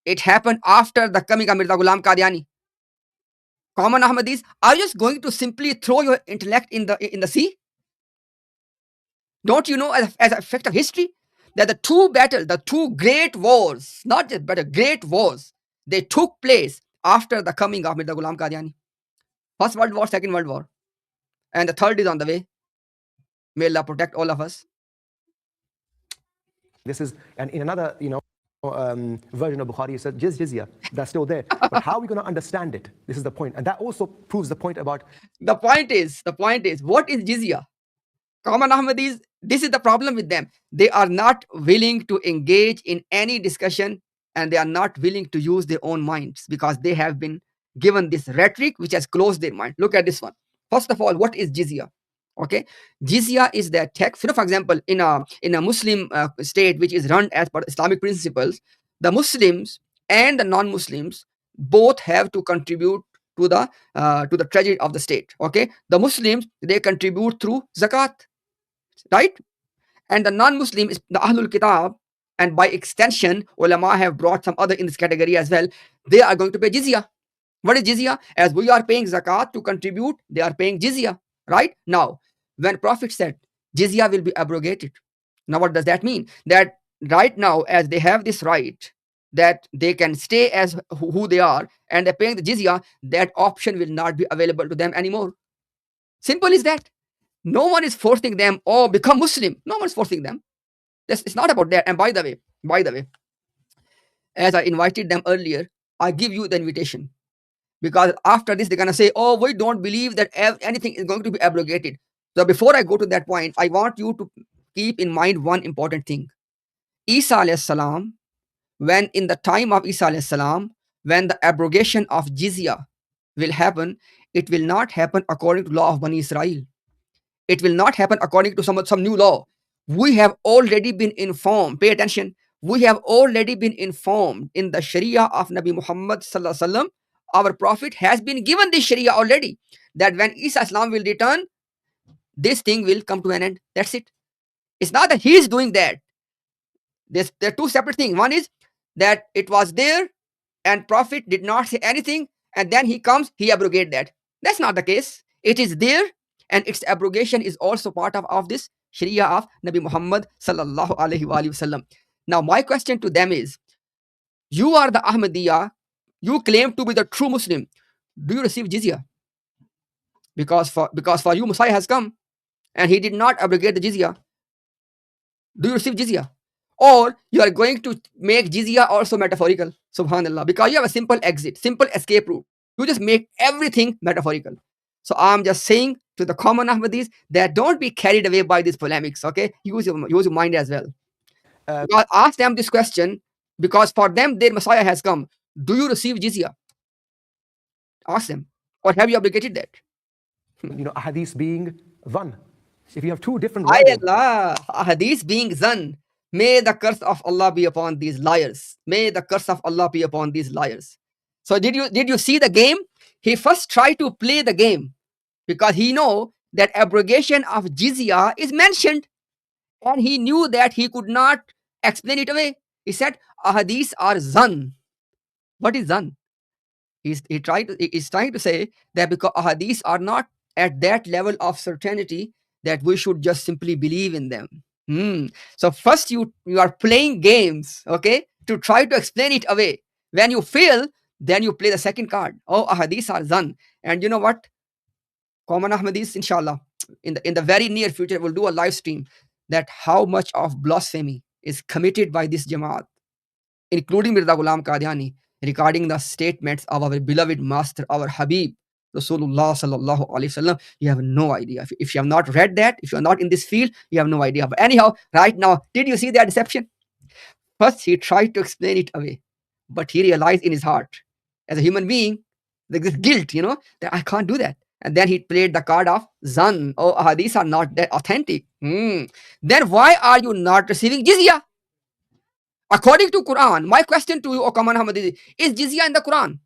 it happened after the coming of Mirza Ghulam Qadiani. Common Ahmadis, are you just going to simply throw your intellect in the sea? Don't you know, as an effect of history, that the two great wars, not just but great wars, they took place after the coming of Mirza Ghulam Qadiani. First World War, Second World War, and the third is on the way. May Allah protect all of us. This is, and in another, version of Bukhari, it said jizya. That's still there. But how are we going to understand it? This is the point, and that also proves the point about. The point is, what is jizya? Common Ahmadis, this is the problem with them. They are not willing to engage in any discussion, and they are not willing to use their own minds because they have been given this rhetoric which has closed their mind. Look at this one. First of all, what is jizya? Okay, jizya is that tax. For example, in a Muslim state which is run as per Islamic principles, the Muslims and the non-Muslims both have to contribute to the treasury of the state. Okay, the Muslims, they contribute through zakat, right? And the non-Muslim is the Ahlul Kitab, and by extension, ulama have brought some other in this category as well. They are going to pay jizya. What is jizya? As we are paying zakat to contribute, they are paying jizya. Right? Now, when Prophet said jizya will be abrogated, now what does that mean? That right now, as they have this right, that they can stay as who they are and they're paying the jizya, that option will not be available to them anymore. Simple is that. No one is forcing them, oh, become Muslim. No one is forcing them. It's not about that. And by the way, as I invited them earlier, I give you the invitation. Because after this, they're going to say, oh, we don't believe that anything is going to be abrogated. So before I go to that point, I want you to keep in mind one important thing. Isa alayhi salam, when in the time of Isa alayhi salam, when the abrogation of jizya will happen, it will not happen according to law of Bani Israel. It will not happen according to some new law. We have already been informed. Pay attention. We have already been informed in the Sharia of Nabi Muhammad sallallahu alaihi wasallam. Our Prophet has been given this Sharia already, that when Isa Islam will return, this thing will come to an end. That's it. It's not that he is doing that. There are two separate things. One is that it was there and Prophet did not say anything, and then he comes, he abrogate that. That's not the case. It is there, and its abrogation is also part of this Sharia of Nabi Muhammad sallallahu alaihi wasallam. Now, my question to them is, you are the Ahmadiyya, you claim to be the true Muslim. Do you receive jizya? Because for you, Messiah has come and he did not abrogate the jizya. Do you receive jizya? Or you are going to make jizya also metaphorical? Subhanallah. Because you have a simple exit, simple escape route. You just make everything metaphorical. So I'm just saying to the common Ahmadis that don't be carried away by these polemics. Okay, use your mind as well. Because ask them this question, because for them their Messiah has come. Do you receive jizya? Ask them. Or have you obligated that? Hadith being one. If you have two different Allah, hadith being zan. May the curse of Allah be upon these liars. May the curse of Allah be upon these liars. So did you see the game? He first tried to play the game because he know that abrogation of jizya is mentioned, and he knew that he could not explain it away. He said, ahadith are zan. What is zan? He's trying to say that because ahadith are not at that level of certainty that we should just simply believe in them. So first you are playing games, okay, to try to explain it away. When you fail, Then you play the second card. Oh, ahadith are zan. And you know what? Common Ahmadis, inshallah, in the very near future, we'll do a live stream that how much of blasphemy is committed by this Jamaat, including Mirza Ghulam Qadiani, regarding the statements of our beloved master, our Habib, Rasulullah sallallahu alaihi wasallam. You have no idea. If you have not read that, if you are not in this field, you have no idea. But anyhow, right now, did you see that deception? First, he tried to explain it away, but he realized in his heart, as a human being, this guilt, that I can't do that. And then he played the card of Zan. Oh, hadiths are not that authentic. Then why are you not receiving jizya? According to Quran, my question to you, O Kaman Ahmadi, is jizya in the Quran?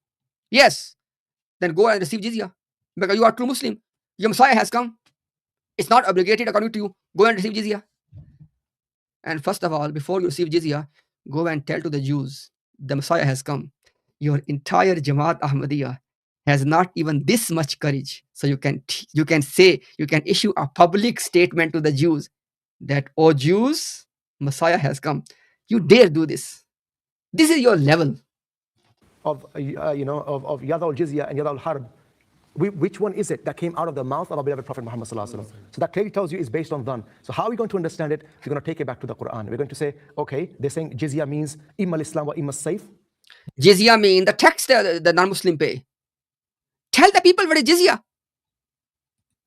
Yes. Then go and receive jizya. Because you are true Muslim. Your Messiah has come. It's not obligated according to you. Go and receive jizya. And first of all, before you receive jizya, go and tell to the Jews, the Messiah has come. Your entire Jamaat Ahmadiyya has not even this much courage. So you can issue a public statement to the Jews that, oh Jews, Messiah has come. You dare do this. This is your level. Of Yad al-Jizya and Yad al-Harb. Which one is it that came out of the mouth of our beloved Prophet Muhammad sallallahu alaihi wasallam? So that clearly tells you it's based on dhan. So how are we going to understand it? We're going to take it back to the Quran. We're going to say, okay, they're saying jizya means imma al-Islam wa imma safe. Jizya means the tax the non-Muslim pay. Tell the people what is jizya.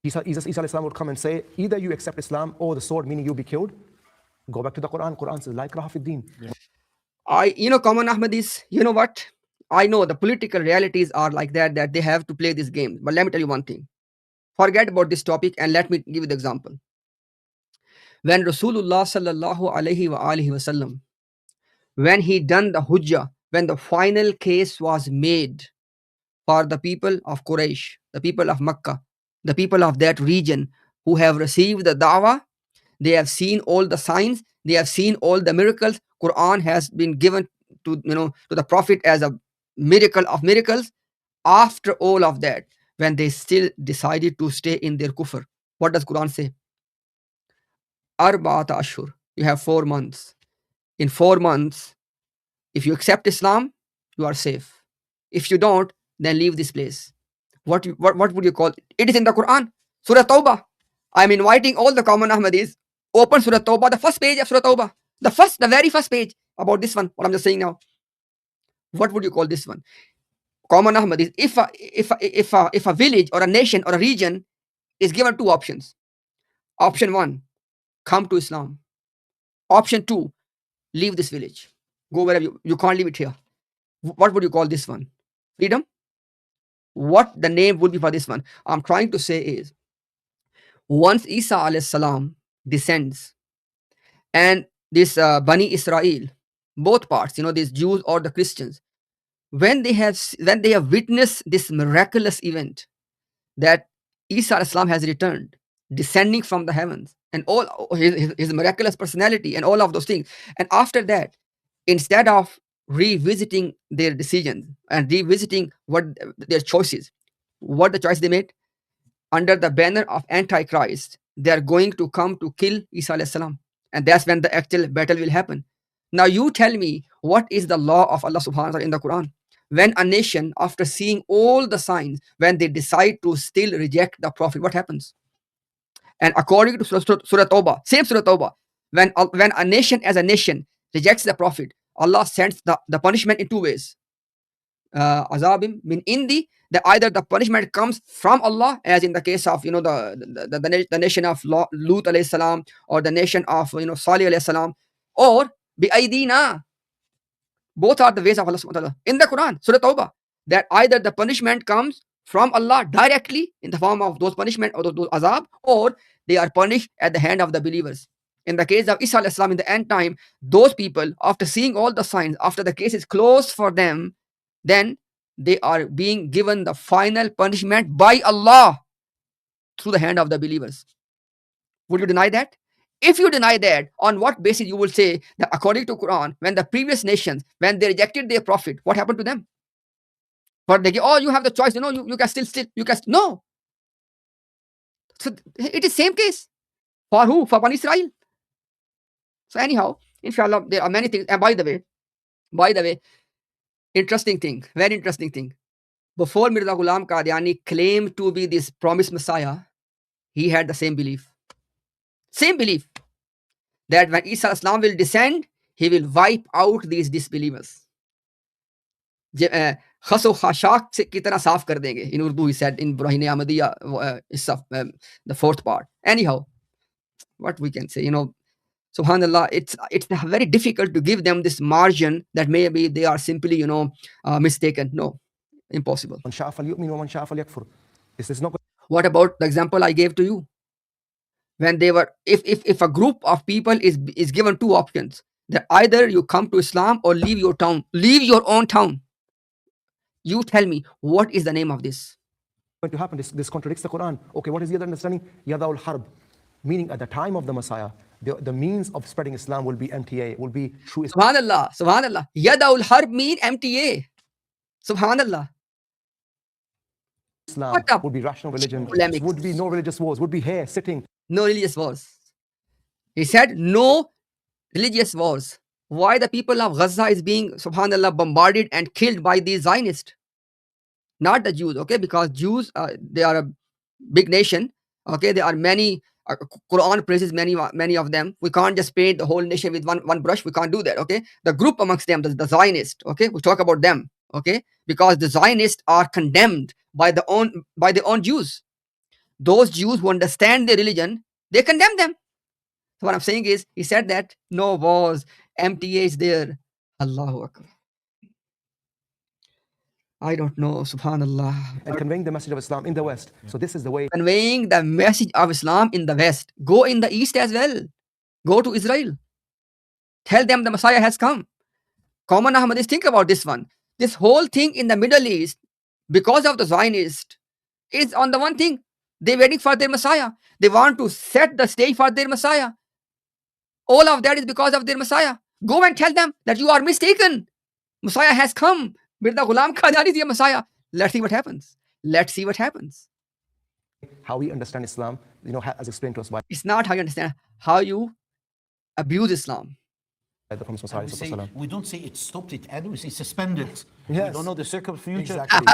Isa al-Islam would come and say, either you accept Islam or the sword, meaning you'll be killed. Go back to the Quran. Quran says, la ikraha fid din. Common Ahmadis, you know what? I know the political realities are like that they have to play this game. But let me tell you one thing. Forget about this topic and let me give you the example. When Rasulullah sallallahu alaihi wasallam, when he done the hujjah, when the final case was made for the people of Quraysh, the people of Makkah, the people of that region who have received the da'wah, they have seen all the signs, they have seen all the miracles. Quran has been given to the Prophet as a miracle of miracles. After all of that, when they still decided to stay in their kufr, what does Quran say? Arba'ata ashhur. You have 4 months. In 4 months, if you accept Islam, you are safe. If you don't, then leave this place. What would you call it? It is in the Quran. Surah Tawbah. I'm inviting all the common Ahmadis. Open Surah Tawbah, the first page of Surah Tawbah. The very first page about this one. What I'm just saying now. What would you call this one? Common Ahmadis. If a village or a nation or a region is given 2 options. Option 1, come to Islam. Option 2, leave this village. Go wherever you can't leave it here. What would you call this one? Freedom? What the name would be for this one? I'm trying to say is, once Isa alayhi salam descends and this Bani Israel, both parts, these Jews or the Christians, when they have witnessed this miraculous event that Isa alayhi salam has returned, descending from the heavens, and all his miraculous personality and all of those things, and after that, instead of revisiting their decisions and revisiting what their choices, what the choice they made, under the banner of Antichrist, they are going to come to kill Isa alayhi salam. And that's when the actual battle will happen. Now you tell me, what is the law of Allah subhanahu wa ta'ala in the Quran? When a nation, after seeing all the signs, when they decide to still reject the Prophet, what happens? And according to Surah Tawbah, same Surah Tawbah, when a nation as a nation rejects the Prophet, Allah sends the punishment in 2 ways. Azabim min indi, that either the punishment comes from Allah, as in the case of the nation of Lut alayhi salam, or the nation of Salih alayhi salam, or bi aidina. Both are the ways of Allah subhanahu wa ta'ala in the Quran, Surah Tawbah, that either the punishment comes from Allah directly in the form of those punishment or those azab, or they are punished at the hand of the believers. In the case of Isa alayhi salam, in the end time, those people, after seeing all the signs, after the case is closed for them, then they are being given the final punishment by Allah through the hand of the believers. Would you deny that? If you deny that, on what basis you will say that according to Quran, when the previous nations, when they rejected their prophet, what happened to them? But they go, oh, you have the choice, you can still, no. So it is same case. For who? For Bani Israel. So anyhow, inshallah, there are many things. And by the way, Interesting thing, very interesting thing. Before Mirza Ghulam Qadiani claimed to be this promised Messiah, he had the same belief. Same belief that when Isa Islam will descend, he will wipe out these disbelievers. Khaso khashak se kitna saaf kar denge. In Urdu, he said in Burahine Ahmadiyya, the fourth part. Anyhow, what we can say, Subhanallah, it's very difficult to give them this margin that maybe they are simply, mistaken. No, impossible. من شاء فليؤمن ومن شاء فليكفر. This is not What about the example I gave to you? When they were, if a group of people is given two options, that either you come to Islam or leave your town, leave your own town. You tell me, what is the name of this? going to happen. This contradicts the Quran. Okay, what is the other understanding? Yadaul harb, meaning at the time of the Messiah, the means of spreading Islam will be MTA, will be true Islam. Subhanallah, Subhanallah. Yadaul harb mean MTA. Subhanallah. What a Would be rational religion, polemics. would be no religious wars, would be here sitting. No religious wars. He said no religious wars. Why the people of Gaza is being, subhanallah, bombarded and killed by these Zionists? Not the Jews, okay? Because Jews, they are a big nation, okay? There are many, Quran praises many of them. We can't just paint the whole nation with one brush. We can't do that, okay? The group amongst them, the Zionists, okay? We talk about them, okay? Because the Zionists are condemned by their own Jews. Those Jews who understand their religion, they condemn them. So what I'm saying is, he said that no wars, MTA is there. Allahu Akbar. I don't know, subhanallah. And conveying the message of Islam in the West. So this is the way. Conveying the message of Islam in the West. Go in the East as well. Go to Israel. Tell them the Messiah has come. Common Ahmadis, think about this one. This whole thing in the Middle East, because of the Zionists, is on the one thing. They're waiting for their Messiah. They want to set the stage for their Messiah. All of that is because of their Messiah. Go and tell them that you are mistaken. Messiah has come. Mirza Ghulam Qadiani is your Messiah. Let's see what happens. Let's see what happens. How we understand Islam, as explained to us by It's not how you understand, how you abuse Islam. the Prophet Muhammad. We don't say it stopped, it ended, we say suspended. Yes. We don't know the circumfuture. Exactly.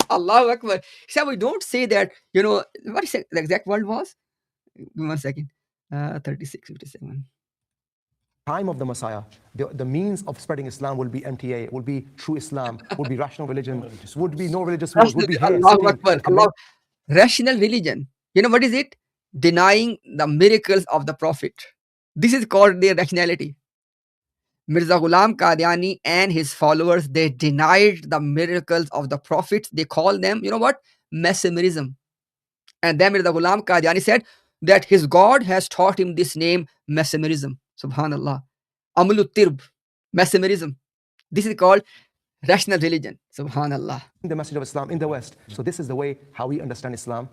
Allahu Akbar. So we don't say that, what is the exact word was? Give me 1 second. 36, 57. Time of the Messiah, the means of spreading Islam will be MTA, will be true Islam, would be rational religion, would be no religious wars, would be here Allahu sitting Akbar. and conveying. Rational religion. What is it? Denying the miracles of the Prophet. This is called their rationality. Mirza Ghulam Qadiani and his followers, they denied the miracles of the prophets. They call them, mesmerism. And then Mirza Ghulam Qadiani said that his God has taught him this name, mesmerism. Subhanallah. Amalut tirb, mesmerism. This is called rational religion. Subhanallah. The message of Islam in the West. So this is the way how we understand Islam,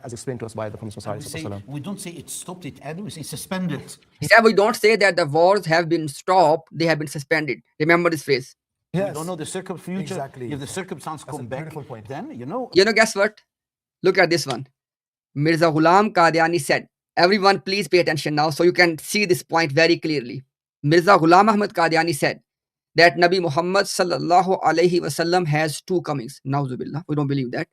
as explained to us by the Prophet Muhammad. We don't say it stopped, it ended, we say suspended. He said we don't say that the wars have been stopped, they have been suspended. Remember this phrase. We don't know the circumfuture. Exactly. If the circumstance come back, beautiful point. then, Guess what? Look at this one. Mirza Ghulam Qadiani said, everyone please pay attention now so you can see this point very clearly. Mirza Ghulam Ahmad Qadiani said that Nabi Muhammad sallallahu alaihi wasallam has two comings. Nauzubillah, we don't believe that.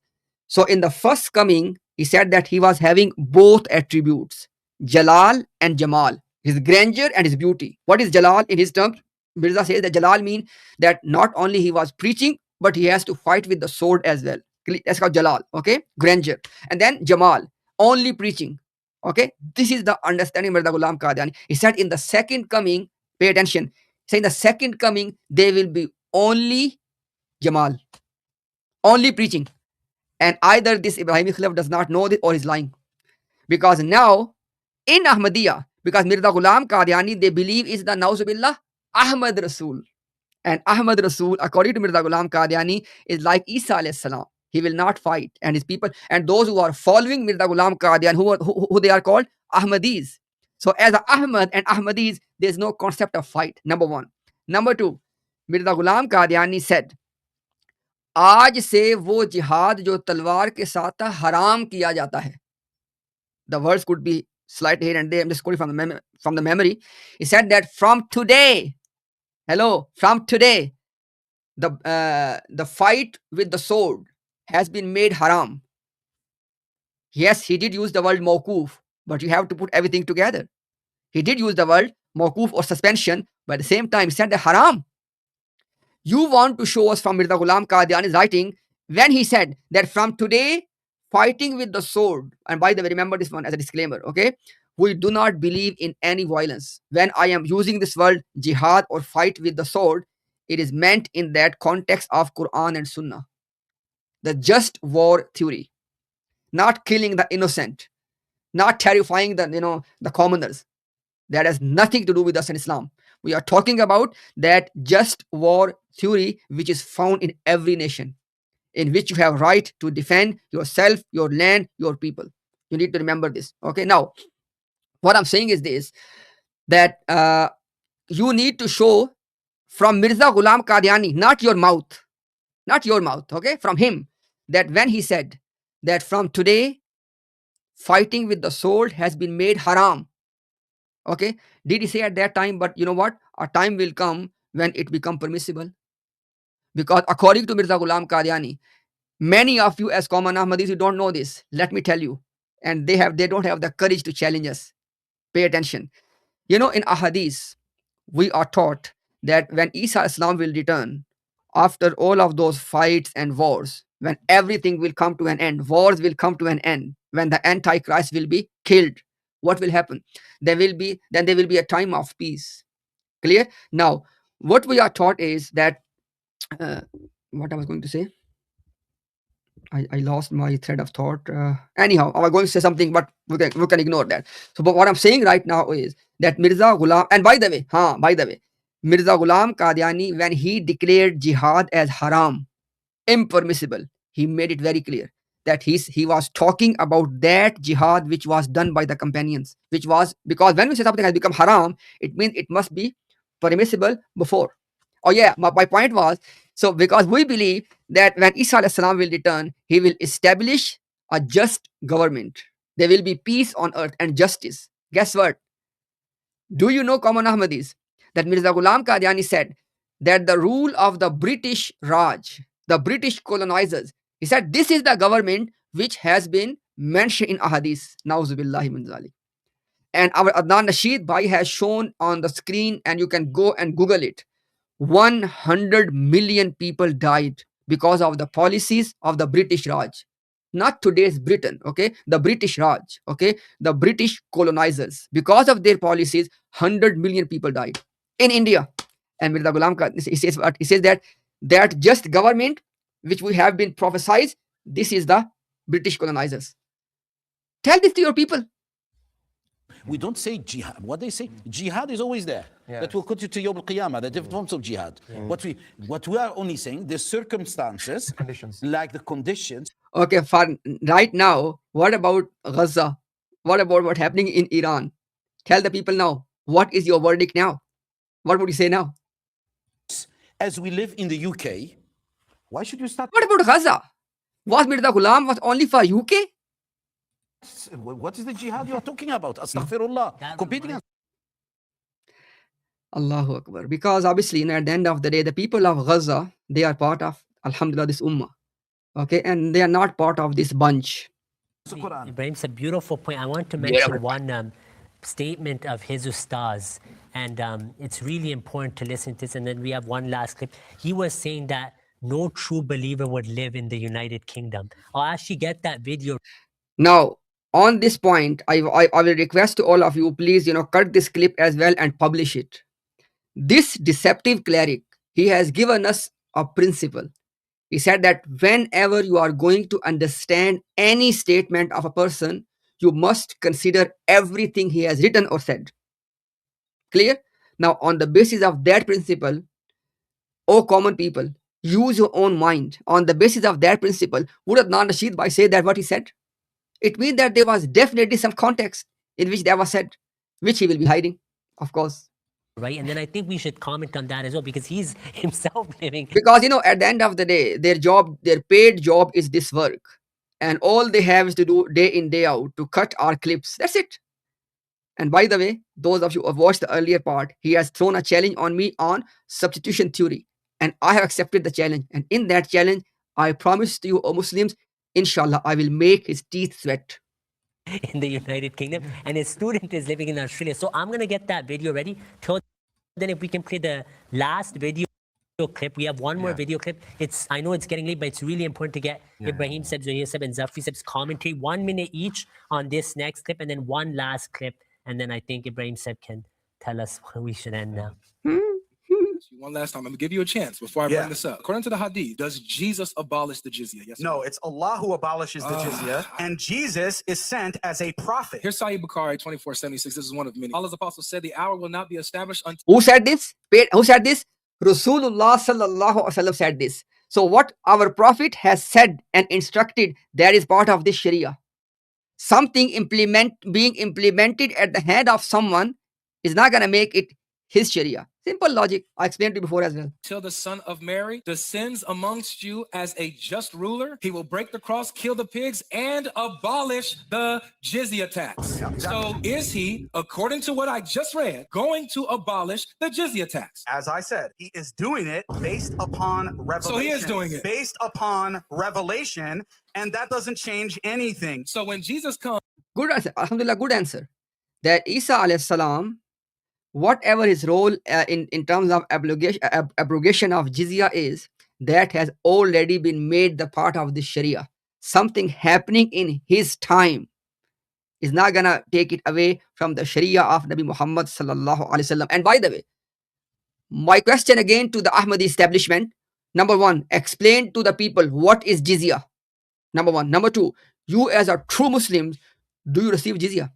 So in the first coming, he said that he was having both attributes, Jalal and Jamal, his grandeur and his beauty. What is Jalal in his terms? Mirza says that Jalal means that not only he was preaching, but he has to fight with the sword as well. That's called Jalal, okay? Grandeur. And then Jamal, only preaching, okay? This is the understanding of Mirza Ghulam Qadiani. He said in the second coming, pay attention, say in the second coming, there will be only Jamal, only preaching. And either this Ibrahimi Khilaf does not know this or is lying. Because now, in Ahmadiyya, because Mirza Ghulam Qadiani, they believe is the Nauzubillah Ahmad Rasul. And Ahmad Rasul, according to Mirza Ghulam Qadiani, is like Isa alayhi salam. He will not fight. And his people, and those who are following Mirza Ghulam Qadiani, who they are called? Ahmadis. So as Ahmad and Ahmadis, there's no concept of fight, number one. Number two, Mirza Ghulam Qadiani said, आज से वो जिहाद जो तलवार के साथ हराम किया जाता है. The words could be slight here and there. I'm just quoting from the memory. He said that from today, from today, the fight with the sword has been made haram. Yes, he did use the word mawkuf, but you have to put everything together. He did use the word mawkuf or suspension, but at the same time he said the haram. You want to show us from Mirza Ghulam Qadiani's writing when he said that from today, fighting with the sword, and by the way, remember this one as a disclaimer, okay? We do not believe in any violence. When I am using this word jihad or fight with the sword, it is meant in that context of Quran and Sunnah, the just war theory, not killing the innocent, not terrifying the commoners. That has nothing to do with us in Islam. We are talking about that just war theory which is found in every nation, in which you have right to defend yourself, your land, your people. You need to remember this. Okay, now what I'm saying is this, that you need to show from Mirza Ghulam Qadiani, not your mouth, okay, from him, that when he said that from today fighting with the sword has been made haram. Okay, did he say at that time, but you know what, a time will come when it become permissible? Because according to Mirza Ghulam Qadiani, many of you as common Ahmadis, you don't know this. Let me tell you. And they don't have the courage to challenge us. Pay attention. In Ahadith, we are taught that when Isa Islam will return, after all of those fights and wars, when everything will come to an end, wars will come to an end, when the Antichrist will be killed, what will happen? There will be a time of peace. Clear? Now, what we are taught is that, what I was going to say, I lost my thread of thought. Anyhow, I was going to say something, but we can ignore that. So, but what I'm saying right now is that Mirza Ghulam, and by the way, Mirza Ghulam Qadiani, when he declared jihad as haram, impermissible, he made it very clear that he was talking about that jihad which was done by the companions, which was, because when we say something has become haram, it means it must be permissible before. Oh yeah, my point was, so because we believe that when Isa alayhi salam will return, he will establish a just government. There will be peace on earth and justice. Guess what? Do you know, common Ahmadis, that Mirza Ghulam Qadiani said that the rule of the British Raj, the British colonizers, he said this is the government which has been mentioned in Ahadith. Nauzubillahi min zalik. And our Adnan Rashid Bhai has shown on the screen, and you can go and Google it. 100 million people died because of the policies of the British Raj. Not today's Britain, okay? The British Raj, okay? The British colonizers. Because of their policies, 100 million people died in India. And Mirza Ghulam Khan, he says what? He says that just government which we have been prophesied, this is the British colonizers. Tell this to your people. We don't say jihad. What they say, jihad is always there. That will continue to Yawm al-Qiyamah, the different forms of jihad. What we are only saying, the circumstances, Conditions. like the conditions. Okay, for right now, what about Gaza? What about what's happening in Iran? Tell the people now. What is your verdict now? What would you say now? As we live in the UK, why should you start? What about Gaza? Was Mirza Ghulam was only for UK? What is the jihad you are talking about? Astaghfirullah. Competing. Allahu Akbar. Because obviously, at the end of the day, the people of Gaza, they are part of, alhamdulillah, this ummah. Okay, and they are not part of this bunch. Ibrahim, it's a beautiful point. I want to mention one statement of his ustaz, and it's really important to listen to this. And then we have one last clip. He was saying that no true believer would live in the United Kingdom. I'll actually get that video. Now, on this point, I will request to all of you, please, cut this clip as well and publish it. This deceptive cleric, he has given us a principle. He said that whenever you are going to understand any statement of a person, you must consider everything he has written or said. Clear? Now, on the basis of that principle, O common people, use your own mind. On the basis of that principle, would Adnan Rashid Bhai say that what he said? It means that there was definitely some context in which that was said, which he will be hiding, of course. Right, and then I think we should comment on that as well, because he's himself living. Because, at the end of the day, their paid job is this work. And all they have is to do day in, day out to cut our clips. That's it. And by the way, those of you who have watched the earlier part, he has thrown a challenge on me on substitution theory. and I have accepted the challenge. And in that challenge, I promise to you, O Muslims, inshallah, I will make his teeth sweat. In the United Kingdom, and his student is living in Australia. So I'm gonna get that video ready. Till then, if we can play the last video clip, we have one more video clip. I know it's getting late, but it's really important to get Ibrahim Seb, Zohir Seb, and Zafri Seb's commentary. 1 minute each on this next clip, and then one last clip, and then I think Ibrahim Seb can tell us where we should end now. One last time, I'm gonna give you a chance before I bring this up. According to the Hadith, does Jesus abolish the jizya? Yes. No, it's Allah who abolishes the jizya, and Jesus is sent as a prophet. Here's Sahih Bukhari 2476. This is one of many. Allah's apostle said, "The hour will not be established until." Who said this? Who said this? Rasulullah sallallahu alaihi wasallam said this. So what our prophet has said and instructed, that is part of this Sharia. Something being implemented at the hand of someone is not gonna make it his Sharia. Simple logic. I explained to you before as well. Till the son of Mary descends amongst you as a just ruler, he will break the cross, kill the pigs, and abolish the jizya tax. So is he, according to what I just read, going to abolish the jizya tax? As I said, he is doing it based upon revelation. So he is doing it. Based upon revelation, and that doesn't change anything. So when Jesus comes, Good answer. Alhamdulillah, good answer. That Isa alayhi salam, whatever his role in terms of abrogation of jizya is, that has already been made the part of the Sharia. Something happening in his time is not gonna take it away from the Sharia of Nabi Muhammad sallallahu alaihi wasallam. And by the way, my question again to the Ahmadi establishment: number one, explain to the people what is jizya. Number one. Number two, you as a true Muslims, do you receive jizya,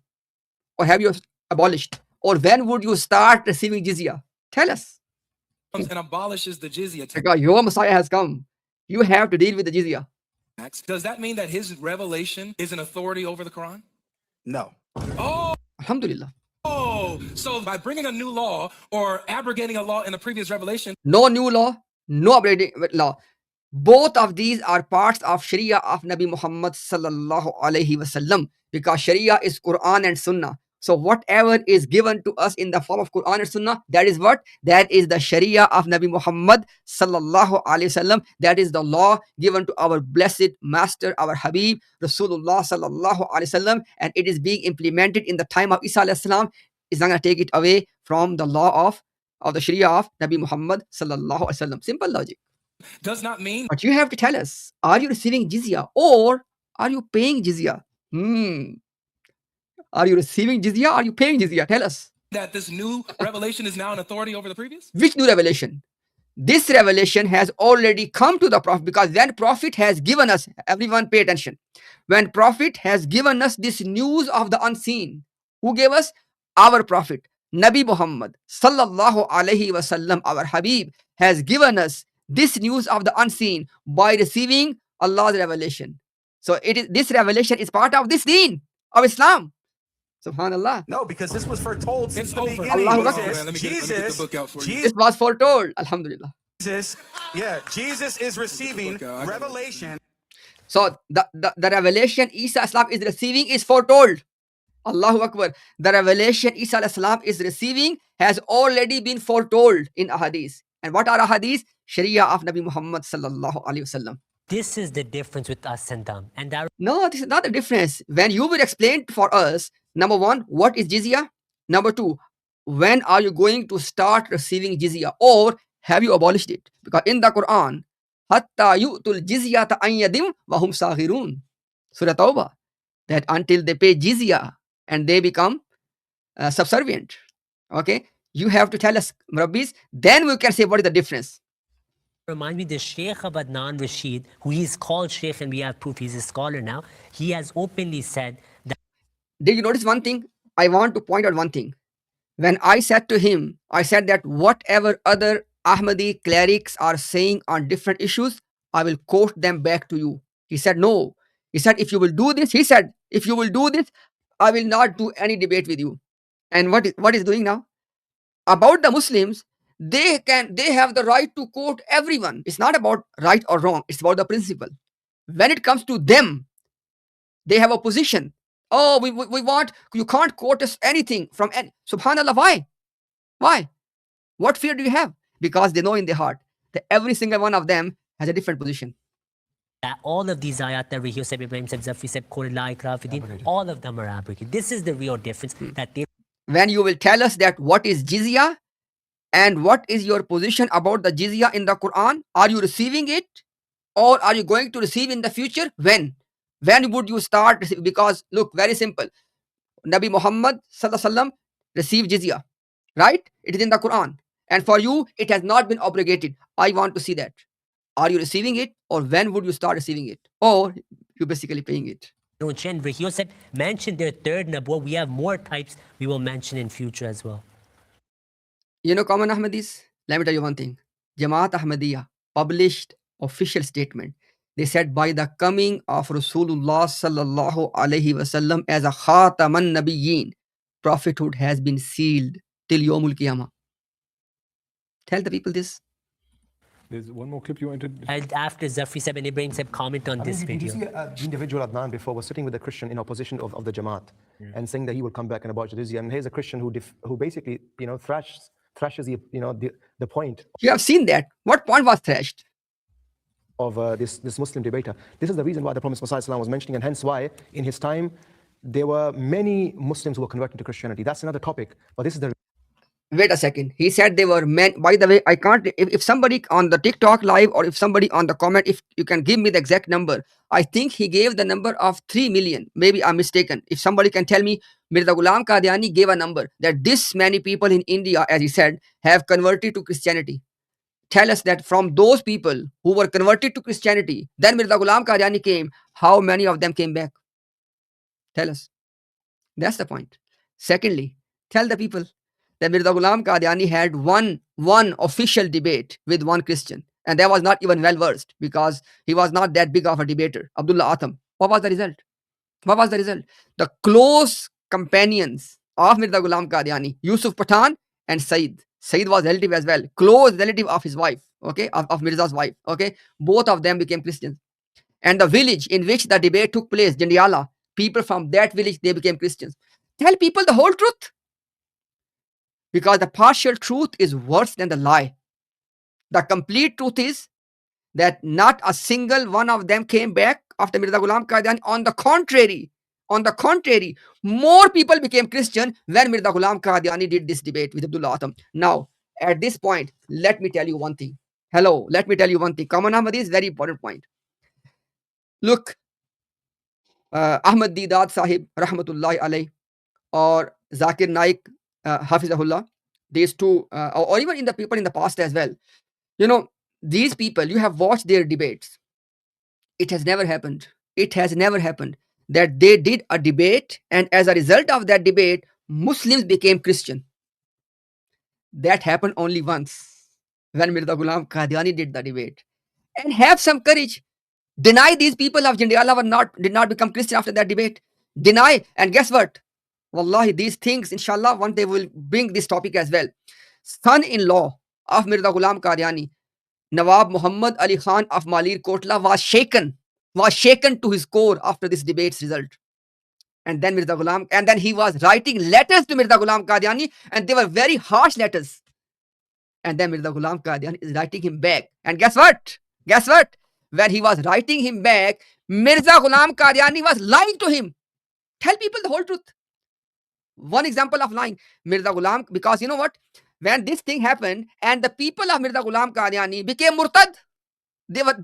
or have you abolished? Or when would you start receiving jizya? Tell us. and abolishes the jizya tax, Because your Messiah has come. You have to deal with the jizya. does that mean that his revelation is an authority over the Quran? No. Oh, Alhamdulillah. So by bringing a new law or abrogating a law in the previous revelation, No new law, no updated law. Both of these are parts of Sharia of Nabi Muhammad sallallahu alaihi wasallam, because Sharia is Quran and Sunnah. So whatever is given to us in the form of Quran and Sunnah, that is what? That is the Sharia of Nabi Muhammad sallallahu alaihi wasallam. That is the law given to our blessed master, our Habib, Rasulullah sallallahu alaihi wasallam, and it is being implemented in the time of Isa alayhi salam. It's not going to take it away from the law of the Sharia of Nabi Muhammad sallallahu alaihi wasallam. Simple logic. does not mean But you have to tell us, are you receiving jizya or are you paying jizya? Are you receiving jizya? Are you paying jizya? Tell us. that this new revelation is now an authority over the previous? Which new revelation? This revelation has already come to the Prophet, because when Prophet has given us, everyone pay attention. When Prophet has given us this news of the unseen, who gave us? Our Prophet, Nabi Muhammad sallallahu alaihi wasallam, our Habib, has given us this news of the unseen by receiving Allah's revelation. So this revelation is part of this deen of Islam. Subhanallah. No, because this was foretold since It's the over. beginning. Allahu Oh, Akbar. man, let me get the book out for you. This was foretold. Alhamdulillah. Jesus is receiving Look, I got it. revelation. So the revelation Isa Islam is receiving is foretold. Allahu Akbar. The revelation Isa Islam is receiving has already been foretold in ahadith. And what are ahadith? Sharia of Nabi Muhammad sallallahu alaihi wasallam. This is the difference with us and them. And that No, this is not the difference. When you will explain for us, number one, what is jizya? Number two, when are you going to start receiving jizya? Or have you abolished it? Because in the Quran, hatta yu'tul jizyata an yadim wa hum saghirun. Surah Tawbah. That until they pay jizya and they become subservient. Okay? You have to tell us, Rabbis, then we can say what is the difference. reminds me the Sheikh of Adnan Rashid, who he's called Sheikh and we have proof he's a scholar now. He has openly said that. Did you notice one thing? I want to point out one thing. When I said to him, I said that whatever other Ahmadi clerics are saying on different issues, I will quote them back to you. He said, no. He said, if you will do this, I will not do any debate with you. And what is doing now? About the Muslims, they have the right to quote everyone. It's not about right or wrong. It's about the principle. When it comes to them, they have a position. Oh, we want, you can't quote us anything from any. Subhanallah, why? Why? What fear do you have? Because they know in their heart that every single one of them has a different position. That all of these ayat that we hear, said Ibrahim said, Zafri said, quoted La ikraha fi din, all of them are abrogated. This is the real difference that they When you will tell us that what is jizya and what is your position about the jizya in the Quran, are you receiving it or are you going to receive in the future? When would you start? Because look, very simple. Nabi Muhammad sallallahu alaihi wasallam received jizya, right? It is in the Quran, and for you it has not been abrogated. I want to see that. Are you receiving it, or when would you start receiving it, or you basically paying it? don't change. He said, mention their third nabuwah. We have more types we will mention in future as well. You know, common Ahmadis, let me tell you one thing. Jamaat Ahmadiyya published official statement. They said, by the coming of Rasulullah sallallahu alaihi wasallam as a khataman nabiyyin, prophethood has been sealed till Yawmul Qiyamah. Tell the people this. There's one more clip you wanted. And after Zafri Seb and Ibrahim Seb comment on this Did you video. see the individual Adnan before was sitting with a Christian in opposition of the Jamaat and saying that he will come back and abolish the Jizya? And here's a Christian who basically, thrashes the point You have seen that. What point was thrashed? of this Muslim debater. This is the reason why the Prophet ﷺ was mentioning, and hence why in his time there were many Muslims who were converting to Christianity. That's another topic, but this is the Wait a second. He said they were men. By the way, I can't. If somebody on the TikTok live or if somebody on the comment, if you can give me the exact number, I think he gave the number of 3 million. Maybe I'm mistaken. If somebody can tell me, Mirza Ghulam Qadiani gave a number that this many people in India, as he said, have converted to Christianity. Tell us that from those people who were converted to Christianity, then Mirza Ghulam Qadiani came, how many of them came back? Tell us. That's the point. Secondly, tell the people that Mirza Ghulam Qadiani had one official debate with one Christian, and that was not even well versed because he was not that big of a debater, Abdullah Atham. What was the result? What was the result? The close companions of Mirza Ghulam Qadiani, Yusuf Pathan and Said. Said was relative as well, close relative of his wife, okay, of Mirza's wife, okay. Both of them became Christians. And the village in which the debate took place, Jandiala, people from that village, they became Christians. Tell people the whole truth. Because the partial truth is worse than the lie. The complete truth is that not a single one of them came back after Mirza Ghulam Qadiani. On the contrary, more people became Christian when Mirza Ghulam Qadiani did this debate with Abdullah Atham. Now, at this point, let me tell you one thing. Let me tell you one thing. Common Ahmadi is very important point. Look, Ahmad Deedat Sahib, Rahmatullahi alayh, or Zakir Naik, Hafizahullah, these two, or even in the people in the past as well. You know, these people, you have watched their debates. It has never happened. It has never happened that they did a debate and as a result of that debate, Muslims became Christian. That happened only once when Mirza Ghulam Qadiani did the debate. And have some courage. Deny these people of Jandiala did not become Christian after that debate. Deny. And guess what? Wallahi, these things, inshallah, one day will bring this topic as well. Son-in-law of Mirza Ghulam Qadiani, Nawab Muhammad Ali Khan of Malir Kotla was shaken to his core after this debate's result. And then he was writing letters to Mirza Ghulam Qadiani, and they were very harsh letters. And then Mirza Ghulam Qadiani is writing him back. And guess what? When he was writing him back, Mirza Ghulam Qadiani was lying to him. Tell people the whole truth. One example of lying. Mirza Ghulam, because you know what? When this thing happened and the people of Mirza Ghulam Qadiani became murtad, they were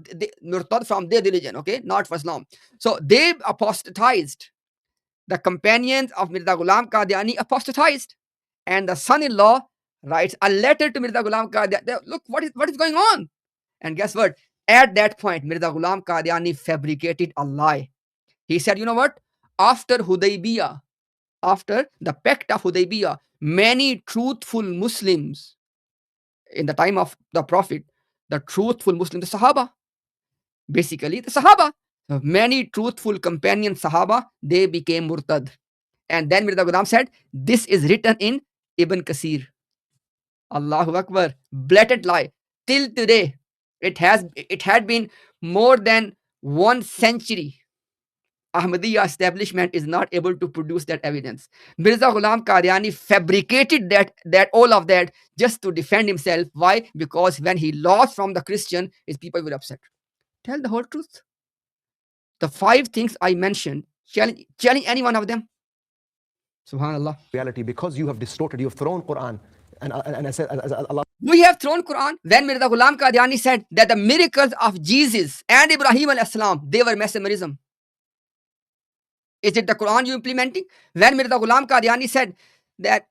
murtad from their religion, okay? Not for Islam. So they apostatized. The companions of Mirza Ghulam Qadiani apostatized. And the son-in-law writes a letter to Mirza Ghulam Qadiani. Look, what is going on? And guess what? At that point, Mirza Ghulam Qadiani fabricated a lie. He said, you know what? After Hudaybiyah, after the Pact of Hudaybiyah, many truthful Muslims in the time of the Prophet, the truthful Muslims, the Sahaba, basically the Sahaba, many truthful companion Sahaba, they became murtad. And then Mirza Ghulam said, this is written in Ibn Kasir. Allahu Akbar, blatant lie. Till today, it had been more than 1 century. Ahmadiyya establishment is not able to produce that evidence. Mirza Ghulam Qadiani fabricated that all of that just to defend himself. Why? Because when he lost from the Christian, his people were upset. Tell the whole truth. The 5 things I mentioned, challenge any one of them. Subhanallah. Reality, because you have distorted, you have thrown Quran. And I said, as Allah. We have thrown Quran. When Mirza Ghulam Qadiani said that the miracles of Jesus and Ibrahim al-Salam, they were mesmerism. Is it the Quran you implementing? When Mirza Ghulam Qadiani said that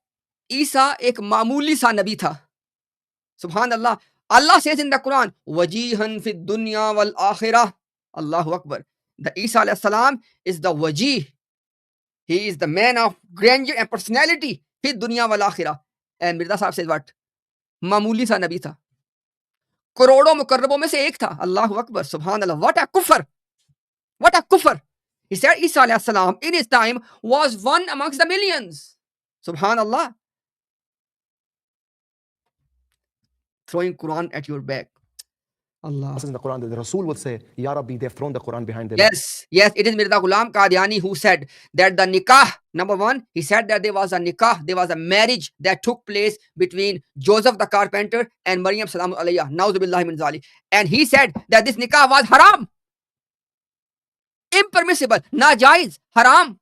Isa ek mamuli sa nabi tha. Subhanallah. Allah says in the Quran, wajihan fi dunya wal akhirah. Allahu Akbar. The Isa alayhi salam is the wajih. He is the man of grandeur and personality. Fi dunya wal akhirah. And Mirza Sahib says what? Mamuli sa nabi tha. Karodo mukarrabon mein se ek tha. Allahu Akbar. Subhanallah. What a kufr. What a kufr. He said Isa alayhi salam in his time was one amongst the millions. Subhanallah. Throwing Quran at your back. Allah. In the Quran, the Rasul would say, Ya Rabbi, they've thrown the Quran behind them. Yes, it is Mirza Ghulam Qadiani who said that the nikah, number 1, he said that there was a nikah, there was a marriage that took place between Joseph the carpenter and Maryam salamu alayha, na'uzubillahi min zalik. And he said that this nikah was haram. Impermissible, najaiz, haram.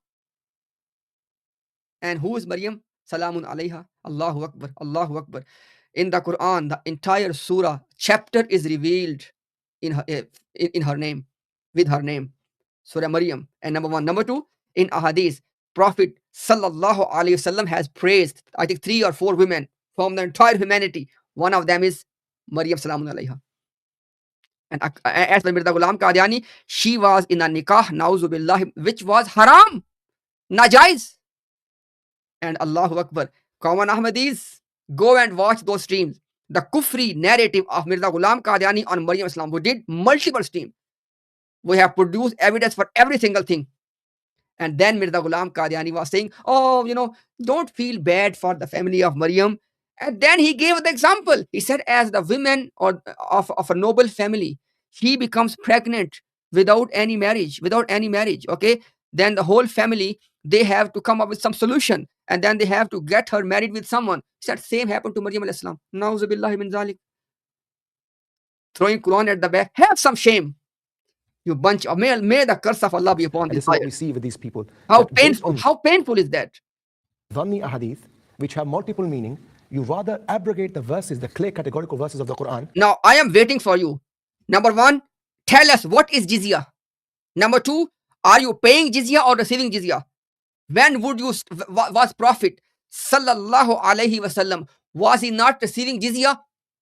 And who is Maryam? Salamun alayha. Allahu Akbar, Allahu Akbar. In the Quran, the entire surah, chapter is revealed in her name, with her name. Surah Maryam. And number 1. Number 2, in Ahadith, Prophet sallallahu alaihi wasallam has praised, I think 3 or 4 women from the entire humanity. One of them is Maryam salamun alayha. And as per Mirza Ghulam Qadiani, she was in a nikah, na'uzubillah, which was haram, najaiz. And Allahu Akbar. Common Ahmadis, go and watch those streams. The Kufri narrative of Mirza Ghulam Qadiani on Maryam Islam. We did multiple streams. We have produced evidence for every single thing. And then Mirza Ghulam Qadiani was saying, oh, don't feel bad for the family of Maryam. And then he gave the example. He said, as the women of a noble family, she becomes pregnant without any marriage, okay? Then the whole family, they have to come up with some solution. And then they have to get her married with someone. He said, same happened to Maryam alayhi salam. Na'uzubillahi min zalik. Throwing Quran at the back. Have some shame. You bunch of, may the curse of Allah be upon this. This is what we see with these people. How painful is that? Dhanni ahadith, which have multiple meaning, you rather abrogate the verses, the clear categorical verses of the Quran. Now, I am waiting for you. Number 1, tell us what is Jizya. Number 2, are you paying Jizya or receiving Jizya? When was Prophet sallallahu alaihi wasallam, was he not receiving Jizya?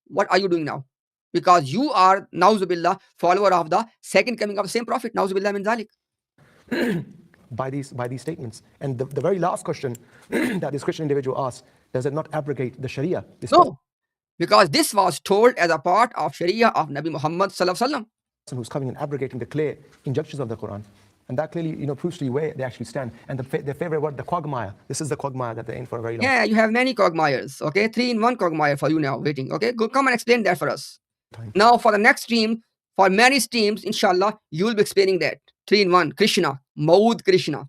What are you doing now? Because you are, na'uzubillah, follower of the second coming of the same Prophet, na'uzubillah min zalik. By these statements. And the very last question that this Christian individual asked, does it not abrogate the Sharia? No, because this was told as a part of Sharia of Nabi Muhammad sallallahu alaihi wasallam. Who's coming and abrogating the clear injunctions of the Quran. And that clearly, proves to you where they actually stand. And their favorite word, the quagmire. This is the quagmire that they're in for a very long time. Yeah, you have many quagmires, okay? 3-in-1 quagmire for you now, waiting, okay? Go, come and explain that for us. Now, for the next stream, for many streams, inshallah, you will be explaining that. 3-in-1, Krishna, Maud Krishna.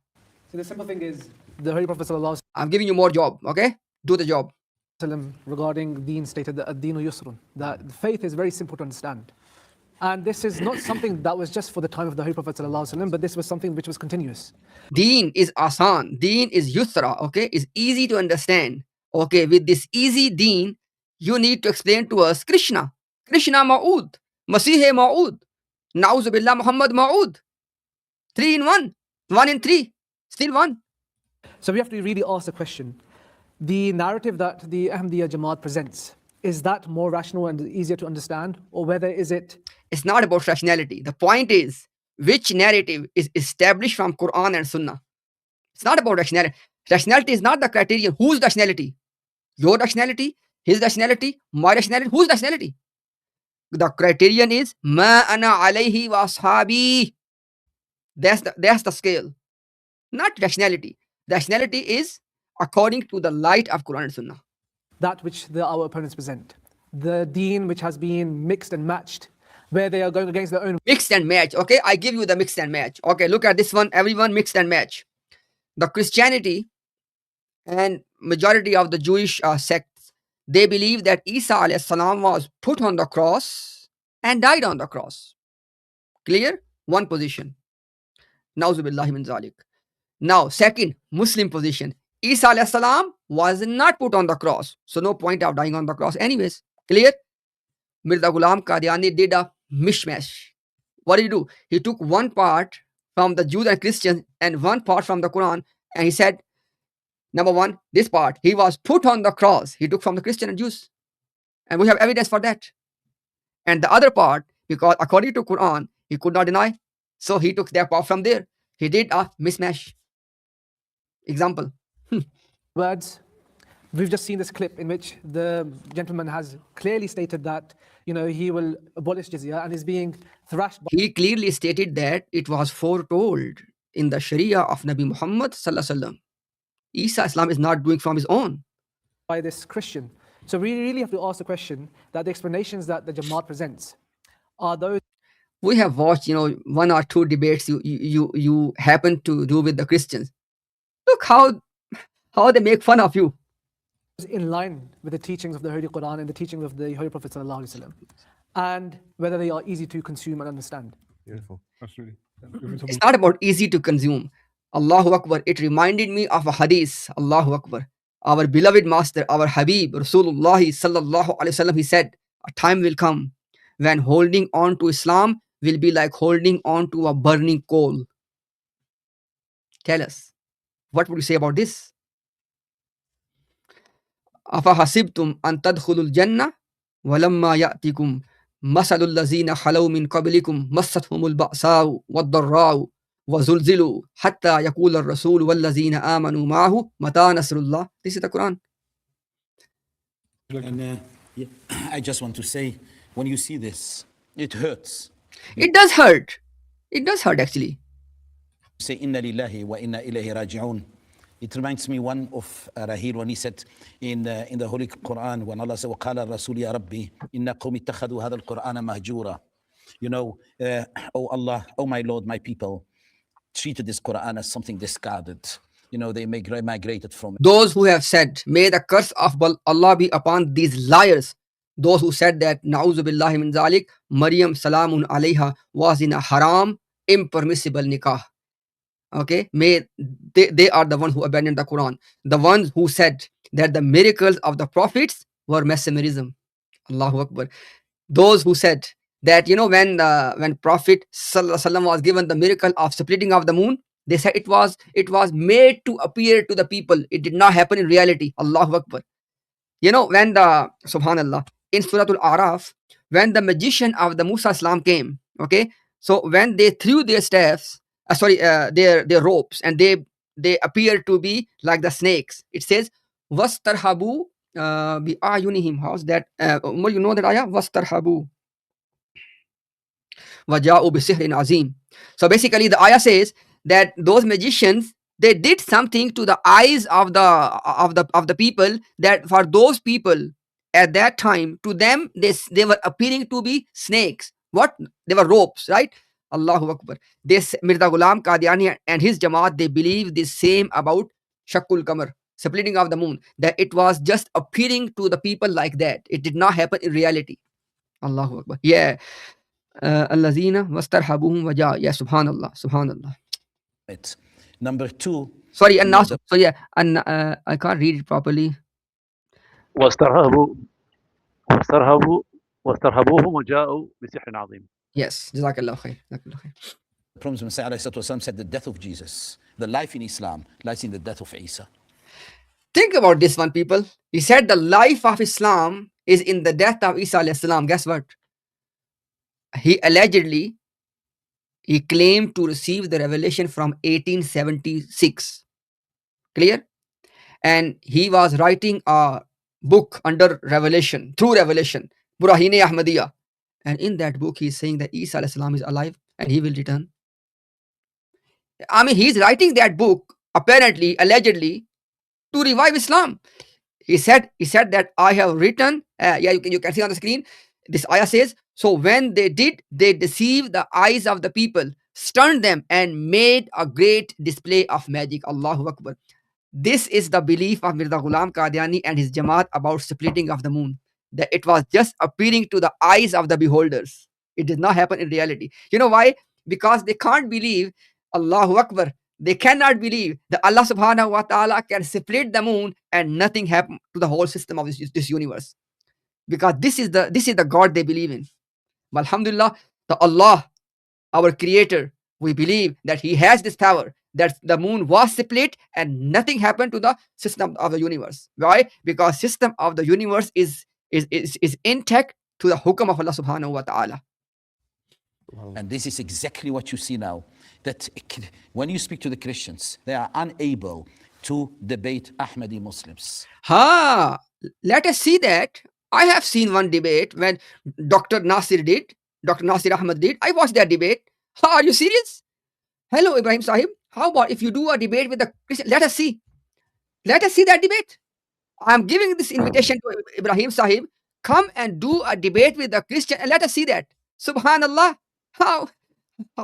So the simple thing is, the Holy Prophet sallallahu I'm giving you more job, okay? Do the job. Regarding Deen stated that ad-Deenu Yusrun, that the faith is very simple to understand. And this is not something that was just for the time of the Holy Prophet ﷺ, but this was something which was continuous. Deen is asan, Deen is yusra, okay? Is easy to understand. Okay, with this easy Deen, you need to explain to us Krishna. Krishna Ma'ud, Masih Ma'ud, Na'uzubillah Muhammad Ma'ud. 3-in-1, 1-in-3, still 1. So we have to really ask the question, the narrative that the Ahmadiyya Jamaat presents, is that more rational and easier to understand, or whether is it? It's not about rationality. The point is, which narrative is established from Quran and Sunnah. It's not about rationality. Rationality is not the criterion. Whose rationality? Your rationality? His rationality? My rationality? Whose rationality? The criterion is ma ana alayhi wa ashabi. That's the scale. Not rationality. Rationality is according to the light of Quran and Sunnah. That which our opponents present. The Deen which has been mixed and matched where they are going against their own. Mixed and match. Okay, I give you the mixed and match. Okay, look at this one. Everyone mixed and match. The Christianity and majority of the Jewish sects, they believe that Isa alayhi salam was put on the cross and died on the cross. Clear? One position. Nauzubillahi min zalik. Now, second Muslim position. Isa alayhi salam was not put on the cross. So no point of dying on the cross anyways. Clear? Mirza Ghulam Qadiani did a mishmash. What did he do? He took one part from the Jews and Christians and one part from the Quran, and he said, number one, this part, he was put on the cross. He took from the Christian and Jews. And we have evidence for that. And the other part, because according to Quran, he could not deny. So he took that part from there. He did a mismatch. Example. Words. We've just seen this clip in which the gentleman has clearly stated that, you know, he will abolish jizya and is being thrashed. He clearly stated that it was foretold in the Sharia of Nabi Muhammad sallallahu alaihi wasallam. Isa Islam is not doing from his own. By this Christian. So we really have to ask the question that the explanations that the Jamaat presents are those. We have watched, you know, one or two debates you happen to do with the Christians. Look how they make fun of you. In line with the teachings of the Holy Quran and the teachings of the Holy Prophet sallallahu alaihi wasallam, and whether they are easy to consume and understand. Beautiful. Absolutely. It's not about easy to consume. Allahu Akbar. It reminded me of a hadith. Allahu Akbar. Our beloved master, our Habib, Rasulullah sallallahu alaihi wasallam, he said, a time will come when holding on to Islam will be like holding on to a burning coal. Tell us, what would you say about this? أَفَحَسِبْتُمْ أَن تَدْخُلُوا الْجَنَّةَ وَلَمَّا يَأْتِكُمْ مَثَلُ الَّذِينَ خَلَوْا مِنْ قَبْلِكُمْ مَسَّتْهُمُ الْبَأْسَاءُ وَالضَّرَّاءُ وَزُلْزِلُوا حَتَّى يَقُولَ الرَّسُولُ وَالَّذِينَ آمَنُوا مَعَهُ مَتَىٰ نَصْرُ اللَّهِ. This is the Quran. And I just want to say, when you see this, it hurts. It does hurt. It does hurt actually. Say, Inna lillahi wa inna ilayhi raji'un. It reminds me one of Rahil when he said in the Holy Quran, when Allah said, وَقَالَ الرَّسُولِ يَا رَبِّي إِنَّ قَوْمِ اتَّخَذُوا هَذَا الْقُرْآنَ مَهْجُورًا. You know, oh Allah, oh my Lord, my people treated this Quran as something discarded. You know, they migrated from it. Those who have said, may the curse of Allah be upon these liars. Those who said that, na'uzu billahi min zalik, Maryam salamun alayha was in a haram, impermissible nikah. Okay, may they are the ones who abandoned the Quran. The ones who said that the miracles of the prophets were mesmerism. Allahu Akbar. Those who said that, you know, when Prophet sallallahu alaihi wasallam was given the miracle of splitting of the moon, they said it was made to appear to the people. It did not happen in reality. Allahu Akbar. You know, when the subhanallah in Surah Al-Araf, when the magician of the Musa Islam came, okay, so when they threw their staffs, their ropes, and they appear to be like the snakes. It says, "Wastarhabu bi ayunihim." How's that? You know that ayah? Wastarhabu waja'u bi sihrin azim. So basically, the ayah says that those magicians, they did something to the eyes of the people, that for those people at that time, to them they were appearing to be snakes. What? They were ropes, right? Allahu Akbar. This Mirza Ghulam Qadiani and his Jamaat, they believe the same about Shakul Qamar, splitting of the moon, that it was just appearing to the people like that. It did not happen in reality. Allahu Akbar. Yeah. Allazina wastarhabuhum waja. Yeah, subhanallah. Subhanallah. Right. Number two. Sorry, and now, so yeah, and I can't read it properly. واسترهبوهم وجاءوا بسحر عظيم. Yes, Jazakallah khair. The Prophet Muhammad said the death of Jesus, the life in Islam, lies in the death of Isa. Think about this one, people. He said the life of Islam is in the death of Isa alayhi salam. Guess what? He claimed to receive the revelation from 1876. Clear? And he was writing a book under revelation, through revelation, Burahine Ahmadiyya. And in that book, he's saying that Isa alayhi salam is alive and he will return. I mean, he's writing that book, apparently, allegedly, to revive Islam. He said that I have written, you can see on the screen, this ayah says, So when they did, they deceived the eyes of the people, stunned them, and made a great display of magic. Allahu Akbar. This is the belief of Mirza Ghulam Qadiani and his Jamaat about splitting of the moon. That it was just appearing to the eyes of the beholders. It did not happen in reality. You know why? Because they can't believe, Allahu Akbar. They cannot believe that Allah subhanahu wa ta'ala can split the moon and nothing happen to the whole system of this universe. Because this is the God they believe in. But alhamdulillah, the Allah, our creator, we believe that he has this power, that the moon was split and nothing happened to the system of the universe. Why? Because system of the universe is intact to the hukam of Allah subhanahu wa ta'ala. And this is exactly what you see now. That when you speak to the Christians, they are unable to debate Ahmadi Muslims. Let us see that. I have seen one debate when Dr. Nasir Ahmad did. I watched that debate. Are you serious? Hello, Ibrahim Sahib. How about if you do a debate with the Christian? Let us see. Let us see that debate. I'm giving this invitation to Ibrahim Sahib. Come and do a debate with the Christian and let us see that. Subhanallah. How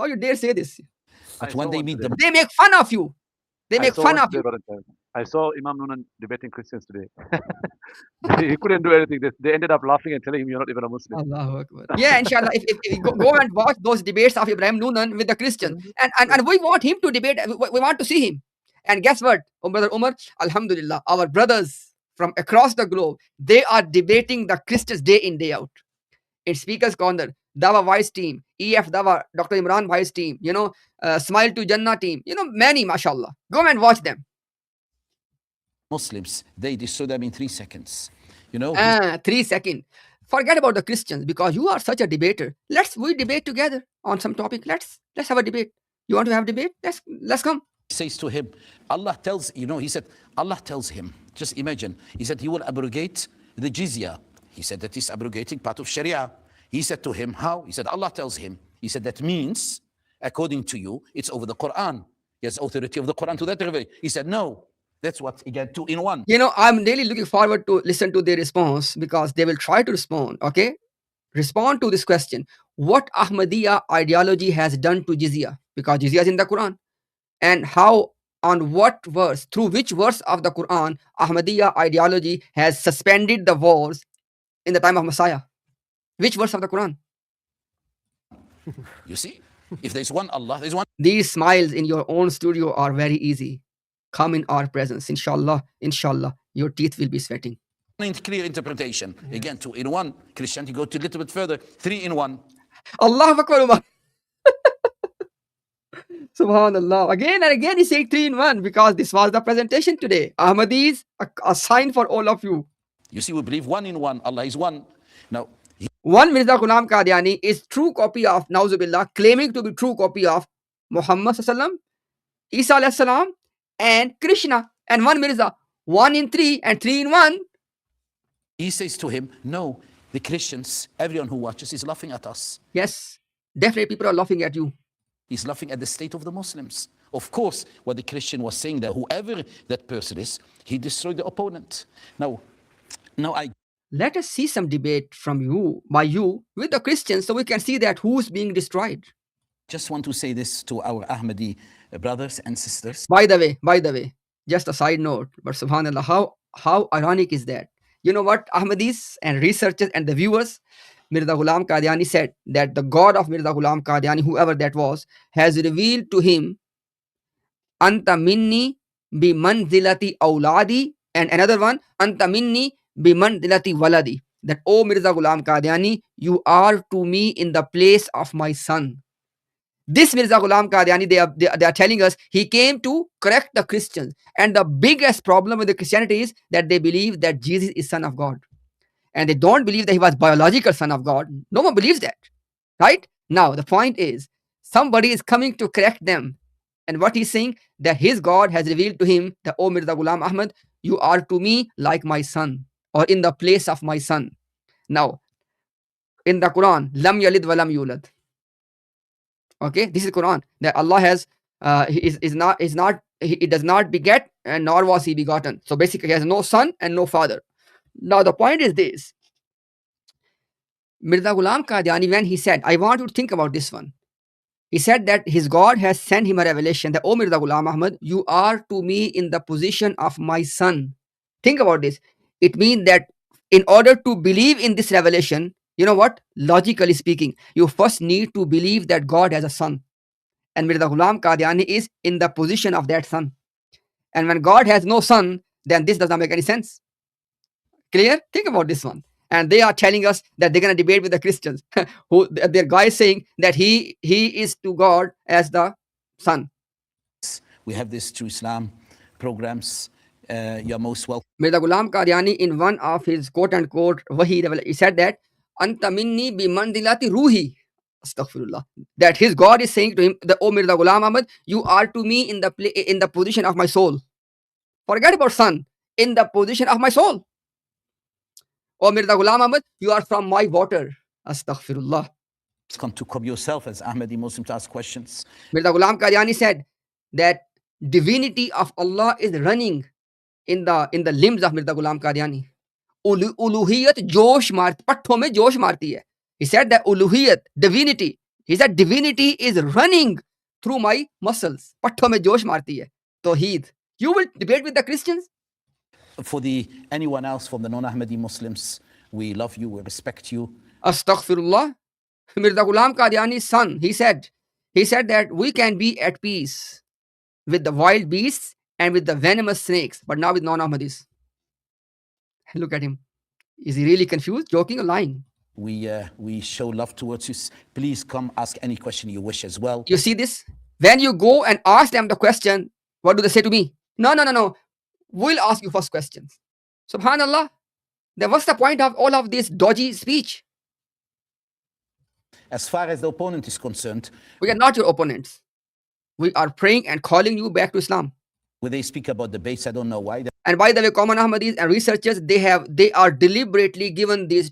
you dare say this? But when they meet them, They make fun of you. They make fun of you. I saw Imam Noonan debating Christians today. He couldn't do anything. They ended up laughing and telling him you're not even a Muslim. Allahu Akbar. Yeah, inshallah. If you go and watch those debates of Ibrahim Noonan with the Christian, and we want him to debate. We want to see him. And guess what, Brother Umar? Alhamdulillah, our brothers from across the globe, they are debating the Christians day in, day out. In Speaker's Corner, Dawa Vice team, EF Dawa, Dr. Imran Vice team, Smile to Jannah team, many, mashallah. Go and watch them. Muslims, they destroy them in 3 seconds. 3 seconds. Forget about the Christians because you are such a debater. We debate together on some topic. Let's have a debate. You want to have a debate? Let's come. He says to him, Allah tells, he said, Allah tells him, just imagine, he said he will abrogate the Jizya. He said that he's abrogating part of Sharia. He said to him, how? He said, Allah tells him. He said, that means, according to you, it's over the Quran. He has authority of the Quran to that revelation. He said, no. That's what, again, 2 in 1. I'm really looking forward to listen to their response because they will try to respond, okay? Respond to this question. What Ahmadiyya ideology has done to Jizya? Because Jizya is in the Quran. And how, on what verse, through which verse of the Quran, Ahmadiyya ideology has suspended the wars in the time of Messiah? Which verse of the Quran? You see, if there's one Allah, there's one. These smiles in your own studio are very easy. Come in our presence. Inshallah, your teeth will be sweating. Clear interpretation. Again, 2 in 1. Christianity go to a little bit further. 3 in 1. Allahu Akbar. Subhanallah. Again and again he said 3 in 1 because this was the presentation today. Ahmadis, a sign for all of you. You see, we believe 1 in 1. Allah is one. Now, one Mirza Ghulam Qadiani is true copy of Nauzubillah, claiming to be true copy of Muhammad sallam, Isa alayhi salam, and Krishna. And one Mirza, 1 in 3 and 3 in 1. He says to him, no, the Christians, everyone who watches is laughing at us. Yes, definitely people are laughing at you. He's laughing at the state of the Muslims. Of course, what the Christian was saying that whoever that person is, he destroyed the opponent. Now let us see some debate from you, by you, with the Christians so we can see that who's being destroyed. Just want to say this to our Ahmadi brothers and sisters. By the way, just a side note, but subhanallah, how ironic is that? You know what, Ahmadis and researchers and the viewers, Mirza Ghulam Qadiani said that the God of Mirza Ghulam Qadiani, whoever that was, has revealed to him, Anta minni bi manzilati awladi, and another one, Anta minni bi manzilati waladi. That, oh Mirza Ghulam Qadiani, you are to me in the place of my son. This Mirza Ghulam Qadiani, they are telling us he came to correct the Christians. And the biggest problem with the Christianity is that they believe that Jesus is son of God. And they don't believe that he was biological son of God. No one believes that. Right? Now, the point is, somebody is coming to correct them. And what he's saying, that his God has revealed to him that, oh Mirza Ghulam Ahmad, you are to me like my son, or in the place of my son. Now, in the Quran, lam yalid wa lam yulad. Okay, this is Quran, that Allah has, he does not beget, and nor was he begotten. So basically, he has no son and no father. Now, the point is this. Mirza Ghulam Qadiani, when he said, I want you to think about this one. He said that his God has sent him a revelation that, oh Mirza Ghulam Ahmad, you are to me in the position of my son. Think about this. It means that in order to believe in this revelation, you know what? Logically speaking, you first need to believe that God has a son. And Mirza Ghulam Qadiani is in the position of that son. And when God has no son, then this does not make any sense. Clear? Think about this one. And they are telling us that they're going to debate with the Christians. Who their guy is saying that he is to God as the son. We have this True Islam programs. You're most welcome. Mirza Ghulam Qadiani, in one of his quote unquote wahi, he said that Anta minni bi mandilati ruhi. Astaghfirullah. That his God is saying to him, that, oh Mirza Ghulam Ahmad, you are to me in the position of my soul. Forget about son. In the position of my soul. Oh Mirza Ghulam Ahmad, you are from my water. Astaghfirullah. Come to come yourself as Ahmadi Muslim to ask questions. Mirza Ghulam Qadiani said that divinity of Allah is running in the limbs of Mirza Ghulam Qadiani. Uluhiyat josh marti, patthon mein josh marti hai. He said that uluhiyat, divinity. He said divinity is running through my muscles. Patthon mein josh marti hai. Tawheed. You will debate with the Christians? For anyone else from the non-Ahmadi Muslims, we love you, we respect you. Astaghfirullah. Mirza Ghulam Qadiani's son, he said that we can be at peace with the wild beasts and with the venomous snakes, but not with non-Ahmadis. Look at him. Is he really confused, joking, or lying? We show love towards you. Please come ask any question you wish as well. You see this? When you go and ask them the question, what do they say to me? No. We'll ask you first questions. Subhanallah. Then what's the point of all of this dodgy speech? As far as the opponent is concerned, we are not your opponents. We are praying and calling you back to Islam. When they speak about debates, I don't know why. And by the way, common Ahmadis and researchers, they are deliberately given they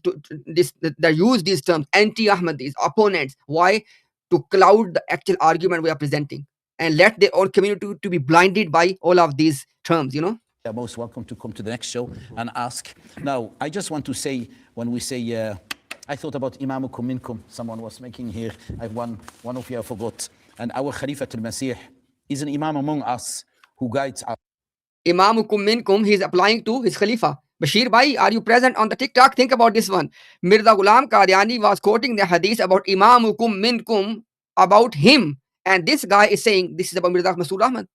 use these terms, anti-Ahmadis, opponents. Why? To cloud the actual argument we are presenting and let their own community to be blinded by all of these terms, you know. You're most welcome to come to the next show and ask. Now, I just want to say, when we say, I thought about Imamukum Minkum, someone was making here, one of you I forgot. And our Khalifa al-Masih is an Imam among us who guides us. Imamukum Minkum, he is applying to his Khalifa. Bashir Bhai, are you present on the TikTok? Think about this one. Mirza Ghulam Qadiani was quoting the hadith about Imamukum Minkum, about him. And this guy is saying, this is about Mirza Masood Ahmad.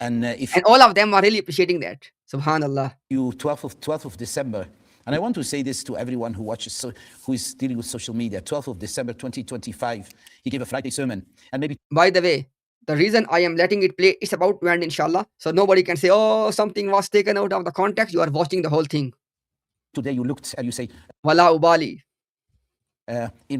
And all of them are really appreciating that. Subhanallah. 12th of December. And I want to say this to everyone who watches, who is dealing with social media. 12th of December 2025, he gave a Friday sermon. And maybe. By the way, the reason I am letting it play is about to end, inshallah. So nobody can say, oh, something was taken out of the context. You are watching the whole thing. Today you looked and you say, Wala ubali.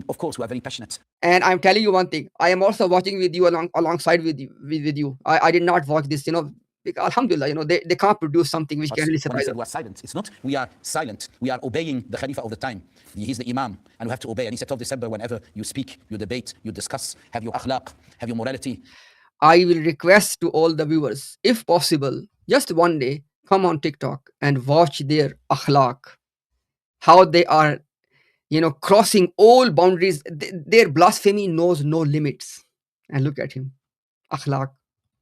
Of course, we are very passionate. And I'm telling you one thing. I am also watching with you alongside with you. I did not watch this, you know. Because, alhamdulillah, you know, they can't produce something which can really surprise us. We are silent. It's not we are silent. We are obeying the Khalifa all the time. He's the Imam, and we have to obey. And he said, 12th December, whenever you speak, you debate, you discuss, have your akhlaq, have your morality. I will request to all the viewers, if possible, just one day, come on TikTok and watch their akhlaq. How they are, you know, crossing all boundaries. Their blasphemy knows no limits. And look at him. Akhlaq.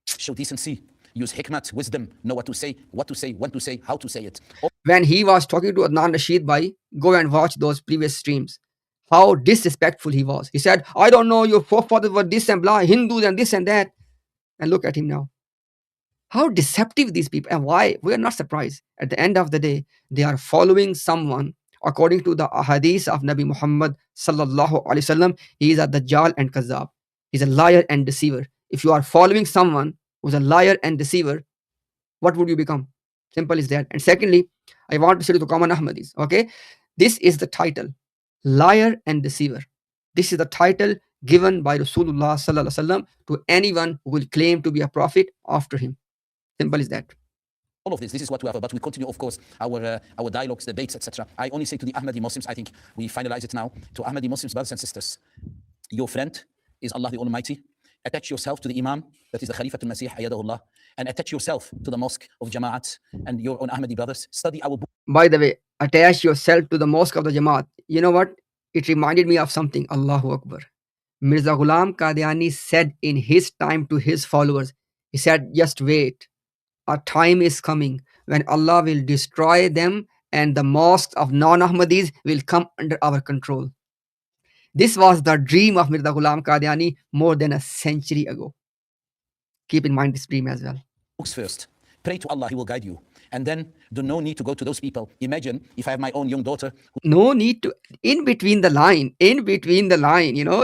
Show decency. Use hikmat, wisdom, know what to say, when to say, how to say it. When he was talking to Adnan Rashid Bhai, go and watch those previous streams. How disrespectful he was. He said, I don't know, your forefathers were this and blah, Hindus and this and that. And look at him now. How deceptive these people, and why? We are not surprised. At the end of the day, they are following someone according to the hadith of Nabi Muhammad sallallahu alaihi wasallam. He is a Dajjal and Kazzab. He's a liar and deceiver. If you are following someone who's a liar and deceiver, what would you become? Simple as that. And secondly, I want to say to the common Ahmadis, okay? This is the title, liar and deceiver. This is the title given by Rasulullah sallallahu alaihi wasallam to anyone who will claim to be a prophet after him. Simple as that. All of this is what we have, but we continue, of course, our dialogues, debates, etc. I only say to the Ahmadi Muslims, I think we finalize it now, to Ahmadi Muslims, brothers and sisters, your friend is Allah the Almighty. Attach yourself to the Imam, that is the Khalifa al-Masih, ayyadahullah, and attach yourself to the mosque of Jama'at and your own Ahmadi brothers. Study our book. By the way, attach yourself to the mosque of the Jamaat. You know what? It reminded me of something. Allahu Akbar. Mirza Ghulam Qadiani said in his time to his followers, he said, just wait. A time is coming when Allah will destroy them and the mosques of non-Ahmadis will come under our control. This was the dream of Mirza Ghulam Qadiani more than a century ago. Keep in mind this dream as well. Books first. Pray to Allah, He will guide you. And then no need to go to those people. Imagine if I have my own young daughter. No need to, in between the line,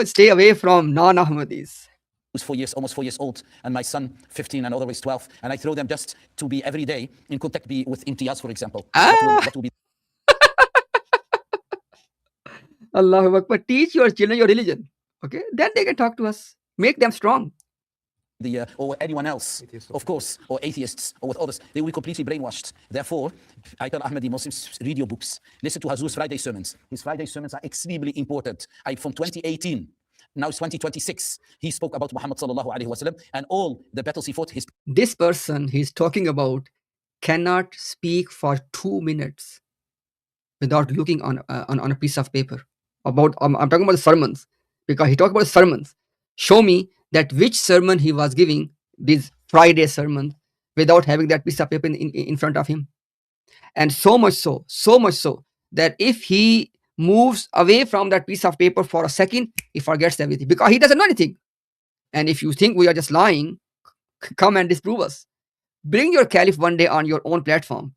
stay away from non-Ahmadis. Who's almost 4 years old, and my son 15 and otherwise 12, and I throw them just to be every day in contact with Imtiaz, for example. What will be Allahu Akbar. Teach your children your religion. Okay? Then they can talk to us. Make them strong. or anyone else, of course, or atheists, or with others, they will be completely brainwashed. Therefore, I tell Ahmadi Muslims, read your books. Listen to Hazur's Friday sermons. His Friday sermons are extremely important. From 2018, now it's 2026, he spoke about Muhammad sallallahu alaihi wasallam and all the battles he fought. This person he's talking about cannot speak for 2 minutes without looking on a piece of paper. I'm talking about the sermons, because he talked about sermons. Show me that which sermon he was giving, these Friday sermons, without having that piece of paper in front of him. And so much so that if he moves away from that piece of paper for a second, he forgets everything, because he doesn't know anything. And if you think we are just lying, come and disprove us. Bring your caliph one day on your own platform.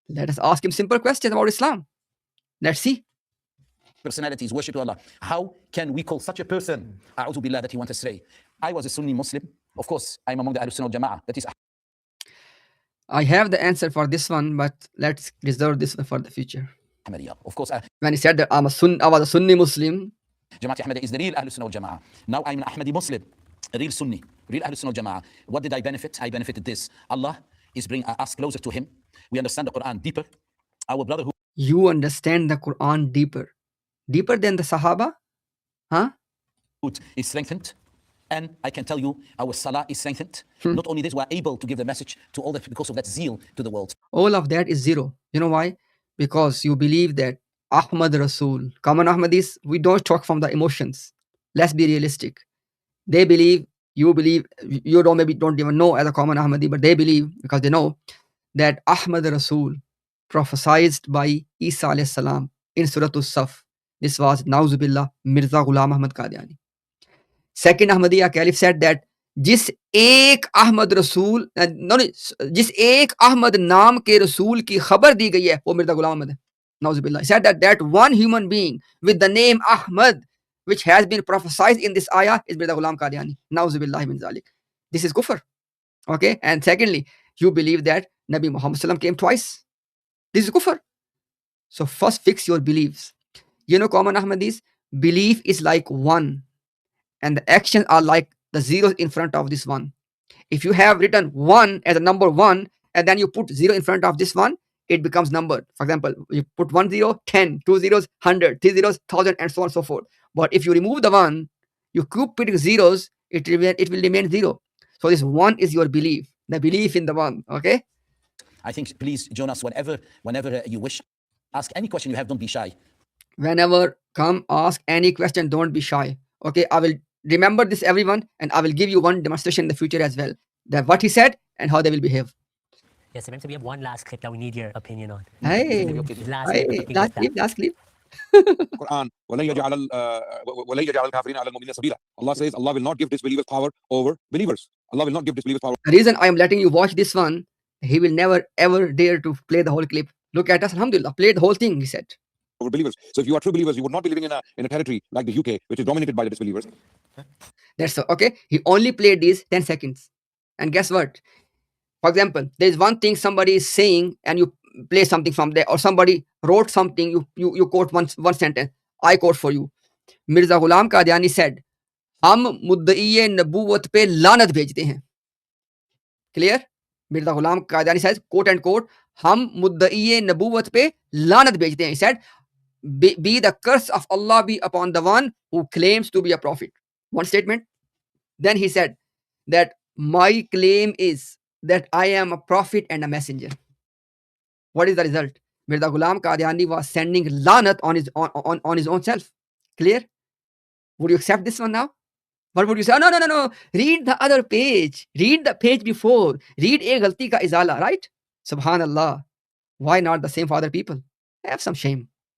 Let us ask him simple questions about Islam. Let's see. Personalities, worship to Allah. How can we call such a person, a'udhu billah, that he wants to say? I was a Sunni Muslim. Of course, I'm among the Ahlus Sunnah wal Jama'ah. That is, I have the answer for this one, but let's reserve this one for the future. Ahmadiyya. Of course, when he said that I was a Sunni Muslim, Jama'at Ahmadiyya is the real Ahlus Sunnah wal Jama'ah. Now I'm an Ahmadi Muslim, a real Sunni, real Ahlus Sunnah wal Jama'ah. What did I benefit? I benefited this. Allah is bringing us closer to Him. We understand the Quran deeper. Our brother who... You understand the Quran deeper than the Sahaba? Huh? Is strengthened. And I can tell you, our Salah is strengthened. Not only this, we are able to give the message to all because of that zeal to the world. All of that is zero. You know why? Because you believe that Ahmad Rasul, common Ahmadis, we don't talk from the emotions. Let's be realistic. They believe, you believe, you don't even know as a common Ahmadi, but they believe, because they know, that Ahmad Rasul prophesied by Isa alayhi salam in Surah As-Saf. This was, Nauzubillah, Mirza Ghulam Ahmad Qadiani. Second Ahmadiyya Caliph said that जिस एक अहमद रसूल जिस एक अहमद नाम के रसूल की खबर दी गई है वो मिर्जा गुलाम अहमद है. Nauzubillah. He said that one human being with the name Ahmad, which has been prophesied in this ayah, is Mirza Ghulam Qadiani. Nauzubillah min zalik. This is kufr. Okay. And secondly, you believe that Nabi Muhammad sallam came twice. This is kufr. So first fix your beliefs. You know, common Ahmadis, belief is like one, and the actions are like the zeros in front of this one. If you have written 1 as a number 1, and then you put 0 in front of this one, it becomes numbered. For example, you put 1 0, 10, 2 zeros, 100, 3 zeros, 1000, and so on and so forth. But if you remove the 1, you keep putting zeros, it will remain 0. So this 1 is your belief, the belief in the 1. Okay? I think, please join us whenever you wish. Ask any question you have, don't be shy. Whenever, come ask any question, don't be shy. Okay, I will remember this, everyone, and I will give you one demonstration in the future as well. That what he said and how they will behave. Yes, so we have one last clip that we need your opinion on. Hey, last clip. Quran. Allah says Allah will not give disbelievers power over believers. Allah will not give disbelievers power. The reason I am letting you watch this one, he will never ever dare to play the whole clip. Look at us, alhamdulillah, play the whole thing, he said. Over believers. So if you are true believers, you would not be living in a territory like the UK, which is dominated by the disbelievers. That's so. Okay. He only played these 10 seconds. And guess what? For example, there is one thing somebody is saying and you play something from there, or somebody wrote something, you quote one sentence. I quote for you. Mirza Ghulam Qadiani said, हम मुद्दई नबूवत पे लानत भेजते हैं. Clear? Mirza Ghulam Qadiani says, quote and quote, हम मुद्दई नबूवत पे लानत भेजते हैं. He said, be the curse of Allah be upon the one who claims to be a prophet. One statement. Then he said that my claim is that I am a prophet and a messenger. What is the result? Mirza Ghulam Qadiani was sending lanat on his own self. Clear? Would you accept this one now? What would you say? Oh, no. Read the other page. Read the page before. Read a galti ka izala, right? Subhanallah. Why not the same for other people? Have some shame.